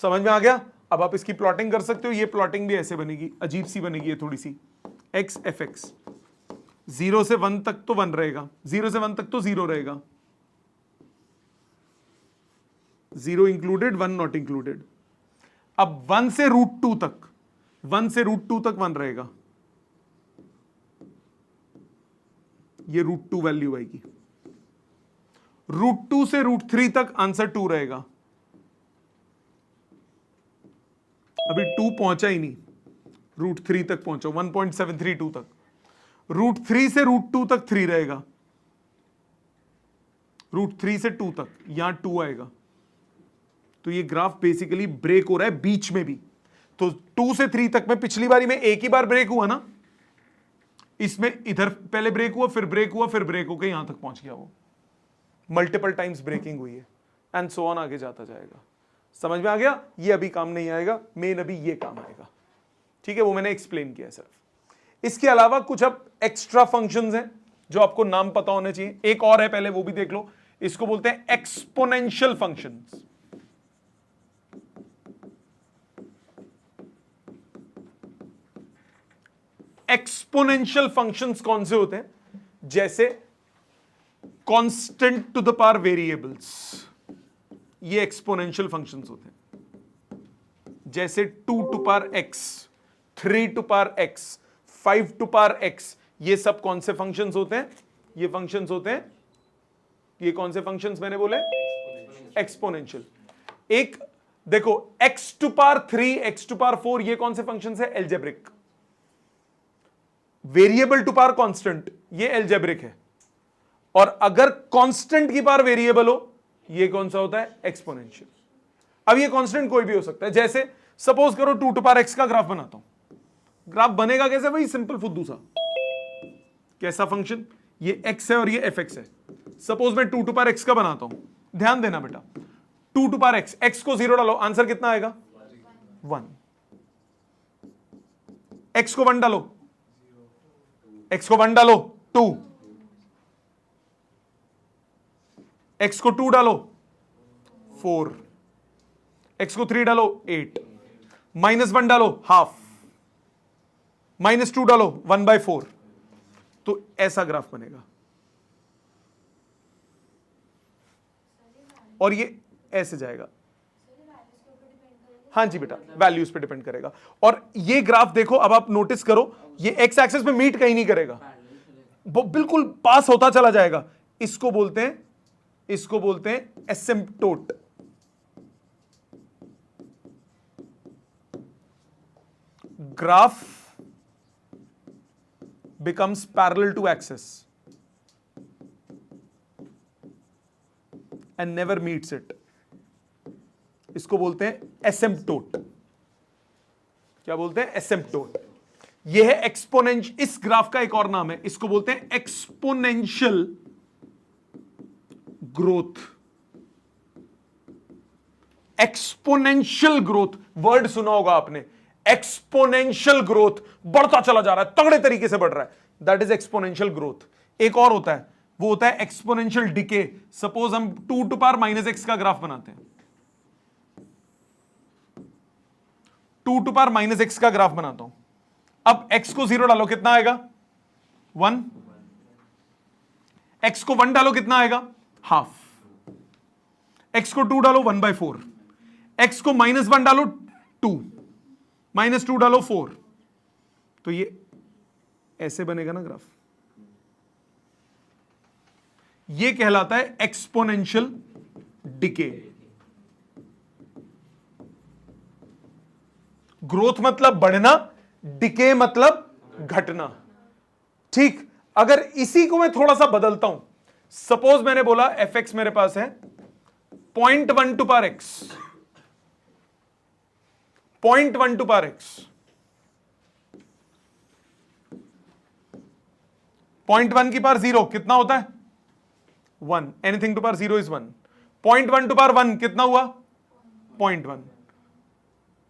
समझ में आ गया? अब आप इसकी प्लॉटिंग कर सकते हो। ये प्लॉटिंग भी ऐसे बनेगी, अजीब सी बनेगी ये थोड़ी सी। एक्स एफ एक्स 0 से 1 तक तो 1 रहेगा, 0 से 1 तक तो 0 रहेगा, 0 इंक्लूडेड 1 नॉट इंक्लूडेड। अब 1 से √2 तक, 1 से √2 तक 1 रहेगा, ये √2 वैल्यू आएगी। √2 से √3 तक आंसर 2 रहेगा। अभी 2 पहुंचा ही नहीं, √3 तक पहुंचा, 1.732 तक। √3 से √2 तक 3 रहेगा, √3 से 2 तक यहां 2 आएगा। तो ये ग्राफ बेसिकली ब्रेक हो रहा है बीच में भी। तो 2 से 3 तक में पिछली बारी में एक ही बार ब्रेक हुआ ना, इसमें इधर पहले ब्रेक हुआ, फिर ब्रेक हुआ, फिर ब्रेक होकर यहां तक पहुंच गया। वो मल्टीपल टाइम्स ब्रेकिंग हुई है एंड सो ऑन, आगे जाता जाएगा। समझ में आ गया? ये अभी काम नहीं आएगा, मेन अभी ये काम आएगा। ठीक है, वो मैंने एक्सप्लेन किया सिर्फ। इसके अलावा कुछ अब एक्स्ट्रा फंक्शंस हैं जो आपको नाम पता होने चाहिए। एक और है, पहले वो भी देख लो। इसको बोलते हैं एक्सपोनेंशियल फंक्शंस। एक्सपोनेंशियल फंक्शंस कौन से होते हैं? जैसे constant to the power variables, ये एक्सपोनेंशियल फंक्शंस होते हैं। जैसे 2 to power x, 3 to power x, 5 to power x, ये सब कौन से फंक्शंस होते हैं? ये फंक्शंस होते हैं, ये कौन से फंक्शंस मैंने बोले? एक्सपोनेंशियल। एक देखो, x to power 3, x to power 4, ये कौन से फंक्शंस है? Algebraic. Variable to power constant, ये एल्जेब्रिक है। और अगर कांस्टेंट की पावर वेरिएबल हो, ये कौन सा होता है? एक्सपोनेंशियल। अब ये कांस्टेंट कोई भी हो सकता है। जैसे सपोज करो 2 टू पावर एक्स का ग्राफ बनाता हूं। ग्राफ बनेगा कैसे भाई? सिंपल फुद्दू सा। कैसा फंक्शन? ये x है और ये fx है। सपोज मैं 2 टू पावर एक्स का बनाता हूं, ध्यान देना बेटा। 2 टू पावर एक्स, एक्स को 0 डालो, आंसर कितना आएगा? 1। x को 1 डालो, x को 1 डालो 2, x को 2 डालो 4, x को 3 डालो 8, -1 डालो हाफ, -2 डालो 1/4, तो ऐसा ग्राफ बनेगा। और ये ऐसे जाएगा। हाँ जी बेटा, वैल्यूज पे डिपेंड करेगा। और ये ग्राफ देखो, अब आप नोटिस करो, ये एक्स एक्सिस पे मीट कहीं नहीं करेगा, वो बिल्कुल पास होता चला जाएगा। इसको बोलते हैं asymptote. Graph becomes parallel to axis and never meets it. इसको बोलते हैं एसिम्पटोट। क्या बोलते हैं? एसिम्पटोट। यह है एक्सपोनेंशियल, इस ग्राफ का एक और नाम है, इसको बोलते हैं exponential growth. Exponential growth word सुना होगा आपने, एक्सपोनेंशियल ग्रोथ, बढ़ता चला जा रहा है, तगड़े तरीके से बढ़ रहा है, दैट इज एक्सपोनेंशियल ग्रोथ। एक और होता है, वो होता है एक्सपोनेंशियल डिके। सपोज हम 2 टू पावर -x का ग्राफ बनाते हैं, 2 टू पावर -x का ग्राफ बनाता हूं। अब x को 0 डालो, कितना आएगा? 1। x को 1 डालो, कितना आएगा? हाफ। x को 2 डालो 1/4, x को -1 डालो 2, -2 डालो 4, तो ये ऐसे बनेगा ना ग्राफ। ये कहलाता है एक्सपोनेंशियल डिके। ग्रोथ मतलब बढ़ना, डिके मतलब घटना। ठीक, अगर इसी को मैं थोड़ा सा बदलता हूं, सपोज मैंने बोला fx मेरे पास है 0.1 to power x, 0.1 to power x, 0.1 की पावर 0 कितना होता है? 1। Anything to power 0 is 1। 0.1 to power 1 कितना हुआ? 0.1।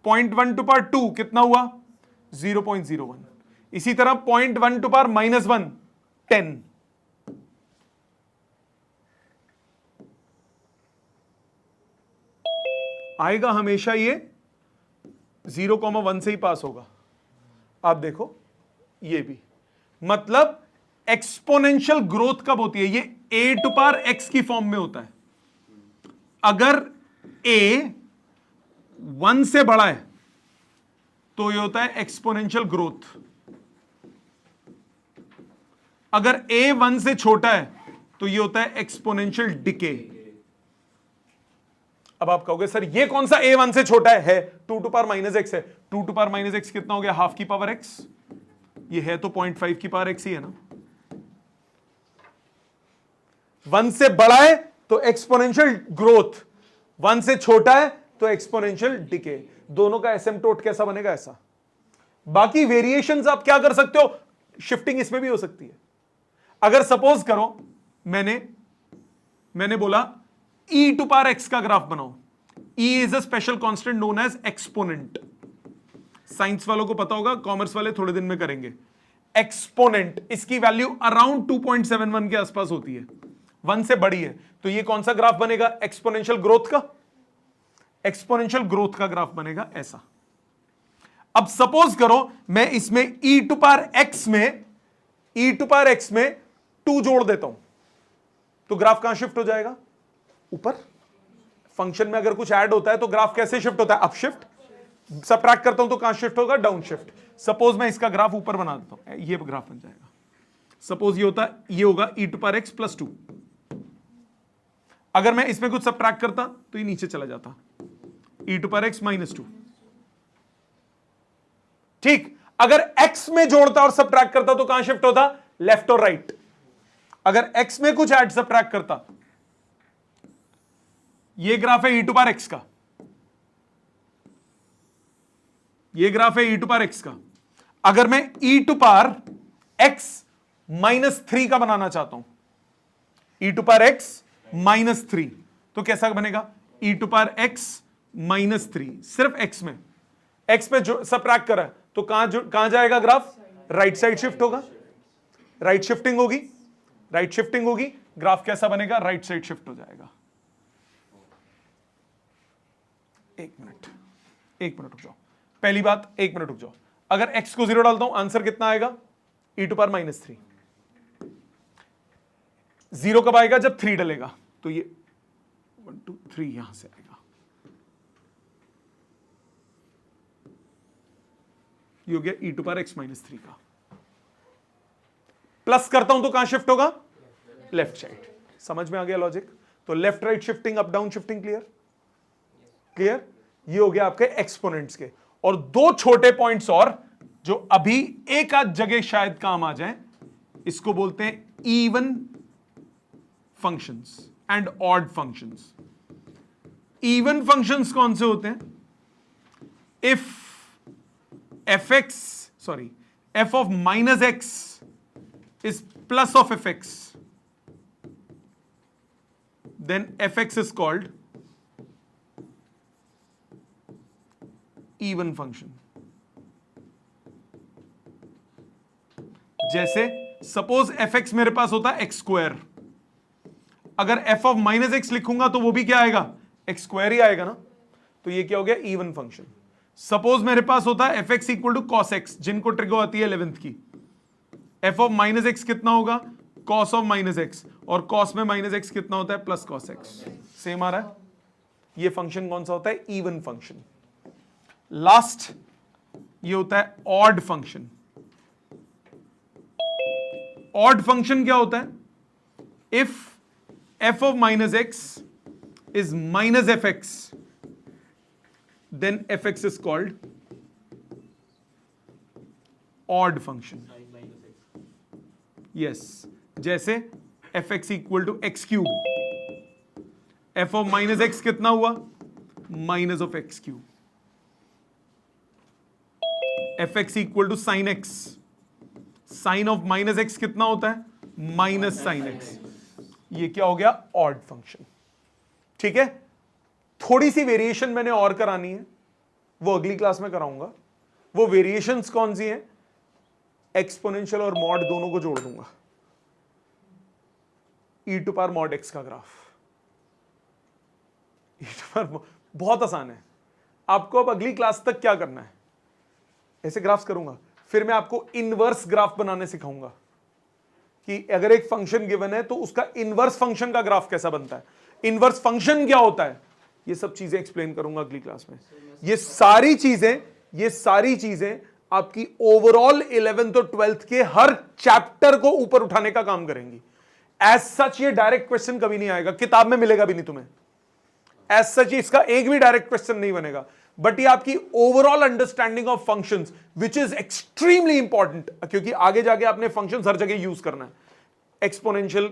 0.1 टू पावर 2 कितना हुआ? 0.01। इसी तरह 0.1 टू पावर -1 10। आएगा हमेशा ये 0,1 से ही पास होगा। आप देखो ये भी, मतलब एक्सपोनेंशियल ग्रोथ कब होती है? ये a टू पावर x की फॉर्म में होता है। अगर a 1 से बड़ा है तो ये होता है एक्सपोनेंशियल ग्रोथ। अगर a 1 से छोटा है तो ये होता है एक्सपोनेंशियल डिके। अब आप कहोगे सर ये कौन सा a 1 से छोटा है? 2 टू पावर -x है। 2 टू पावर -x कितना हो गया? हाफ की पावर x। ये है तो 0.5 की पावर x ही है ना। 1 से बड़ा है तो एक्सपोनेंशियल ग्रोथ, 1 से छोटा है तो एक्सपोनेंशियल डिके। दोनों का एसिम्पटोट कैसा बनेगा? ऐसा। बाकी वेरिएशंस आप क्या कर सकते हो? शिफ्टिंग इसमें भी हो सकती है। अगर सपोज करो मैंने बोला e टू पावर x का ग्राफ बनाओ। e is a special constant known as exponent. Science वालों को पता होगा, कॉमर्स वाले थोड़े दिन में करेंगे। एक्सपोनेंट, इसकी वैल्यू अराउंड 2.71 के आसपास होती है, 1 से बड़ी है, तो ये कौन सा ग्राफ बनेगा? एक्सपोनेंशियल ग्रोथ का। एक्सपोनेंशियल ग्रोथ का ग्राफ बनेगा ऐसा। अब सपोज करो मैं इसमें e टू पावर x में 2 जोड़ देता हूं, तो ग्राफ कहां शिफ्ट हो जाएगा? ऊपर। फंक्शन में अगर कुछ ऐड होता है तो ग्राफ कैसे शिफ्ट होता है? Up shift. सबट्रैक्ट करता हूं तो कहां शिफ्ट होगा? Down shift. सपोज मैं इसका ग्राफ ऊपर बना देता हूं, ये ग्राफ बन जाएगा। सपोज ये होगा e टू पावर x + 2। अगर मैं इसमें कुछ सबट्रैक्ट करता तो ये नीचे चला जाता, e टू पावर x - 2। ठीक, अगर x में जोड़ता और सबट्रैक्ट करता तो कहां शिफ्ट होता? लेफ्ट और राइट। अगर x में कुछ ऐड सबट्रैक्ट करता, ये ग्राफ है e टू पावर x का, ये ग्राफ है e टू पावर x का। अगर मैं e टू पावर x - 3 का बनाना चाहता हूं, e टू पावर x - 3, तो कैसा बनेगा? e to power x - 3। सिर्फ x में जो सबट्रैक्ट करा है तो कहां जाएगा ग्राफ? राइट साइड शिफ्ट होगा, राइट शिफ्टिंग होगी, राइट शिफ्टिंग होगी, ग्राफ कैसा बनेगा? राइट साइड शिफ्ट हो जाएगा। एक मिनट रुक जाओ। पहली बात, एक मिनट रुक जाओ। अगर x को 0 डालता हूं, आंसर कितना आएगा? e⁻³ 0 कब आएगा? जब 3 डलेगा। तो ये 1 2 3 यहां से आएगा, ये हो गया e⁻x-3 का। प्लस करता हूं तो कहां शिफ्ट होगा? Left side. समझ में आ गया लॉजिक? तो left right shifting, up down shifting, clear? Clear? ये हो गया आपके एक्सपोनेंट्स के। और दो छोटे पॉइंट्स और जो अभी एक आध जगह शायद काम आ जाए, इसको बोलते हैं even functions and odd functions. Even functions कौन से होते हैं? If f of minus x is plus of fx, then fx is called even function. जैसे सपोज fx मेरे पास होता है x², अगर f of minus x लिखूंगा तो वो भी क्या आएगा? x² ही आएगा ना। तो ये क्या हो गया? Even function. सपोज मेरे पास होता है fx equal to cos x, जिनको ट्रिगो आती है 11th की, f of minus x कितना होगा? cos of minus x, और cos में minus x कितना होता है? Plus cos x। सेम आ रहा है? ये फंक्शन कौन सा होता है? Even function. लास्ट ये होता है ऑड फंक्शन। ऑड फंक्शन क्या होता है? If f of minus x is minus fx, then fx is called odd function. Yes, जैसे fx equal to x³ f of minus x कितना हुआ? Minus of x³। fx equal to sin x, sine of minus x कितना होता है? Minus sine x। ये क्या हो गया? Odd function. ठीक है, थोड़ी सी वेरिएशन मैंने और करानी है, वो अगली क्लास में कराऊंगा। वो वेरिएशंस कौन सी हैं? एक्सपोनेंशियल और मॉड दोनों को जोड़ दूंगा। e⁻ mod x का ग्राफ, बहुत आसान है। आपको अब अगली क्लास तक क्या करना है? ऐसे ग्राफ्स करूंगा, फिर मैं आपको इनवर्स ग्राफ बनाने सिखाऊंगा कि अगर एक फंक्शन गिवन है तो उसका इनवर्स फंक्शन का ग्राफ कैसा बनता है, इनवर्स फंक्शन क्या होता है, ये सब चीजें एक्सप्लेन करूंगा अगली क्लास में। ये सारी चीजें आपकी ओवरऑल 11th और 12th के हर चैप्टर को ऊपर उठाने का काम करेंगी। एज सच ये डायरेक्ट क्वेश्चन कभी नहीं आएगा, किताब में मिलेगा भी नहीं तुम्हें। एज सच इसका एक भी डायरेक्ट क्वेश्चन नहीं बनेगा, बट ये आपकी overall understanding of functions which is extremely important, क्योंकि आगे जाके आपने फंक्शंस हर जगह यूज करना है। एक्सपोनेंशियल,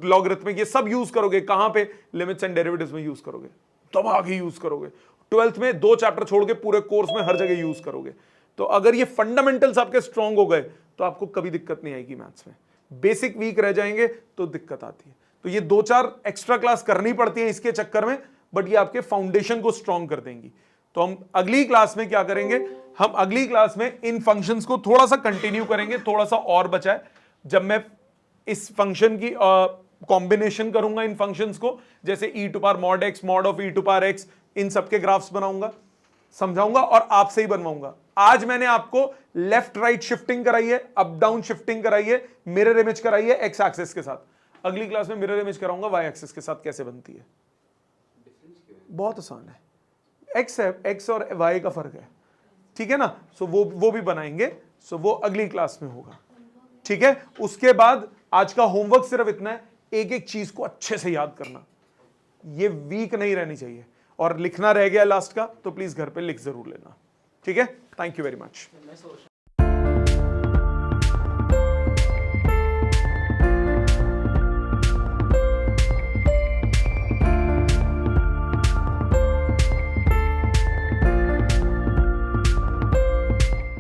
लॉगरिथमिक, ये सब यूज करोगे कहां पे? लिमिट्स एंड डेरिवेटिव्स में यूज करोगे, तब आगे यूज करोगे। 12th में 2 चैप्टर छोड़ के पूरे कोर्स में हर जगह यूज करोगे। तो अगर ये फंडामेंटल्स आपके स्ट्रांग हो गए तो आपको कभी दिक्कत नहीं आएगी मैथ्स में। बेसिक वीक रह जाएंगे तो दिक्कत आती है। तो ये 2-4 एक्स्ट्रा क्लास करनी पड़ती है इसके चक्कर में, बट ये आपके फाउंडेशन को स्ट्रांग कर देंगी। तो हम अगली क्लास में क्या करेंगे? हम अगली क्लास में इन फंक्शंस को थोड़ा सा कंटिन्यू करेंगे, थोड़ा सा और बचा है। जब मैं इस फंक्शन की कॉम्बिनेशन करूंगा इन फंक्शंस को, जैसे e⁻ mod x, mod of e⁻x, इन सबके ग्राफ्स बनाऊंगा, समझाऊंगा और आपसे ही बनवाऊंगा। आज मैंने आपको लेफ्ट राइट शिफ्टिंग कराई है, अप डाउन शिफ्टिंग कराई है, मिरर इमेज कराई है एक्स एक्सिस के साथ। अगली क्लास में मिरर इमेज कराऊंगा वाई एक्सिस के साथ कैसे बनती है। बहुत आसान है, एक्स और वाई का फर्क है, ठीक है ना। सो वो भी बनाएंगे, सो वो अगली क्लास में होगा, ठीक है। उसके बाद आज का होमवर्क सिर्फ इतना है, एक एक चीज को अच्छे से याद करना, ये वीक नहीं रहनी चाहिए। और लिखना रह गया लास्ट का, तो प्लीज घर पे लिख जरूर लेना, ठीक है। Thank you very much.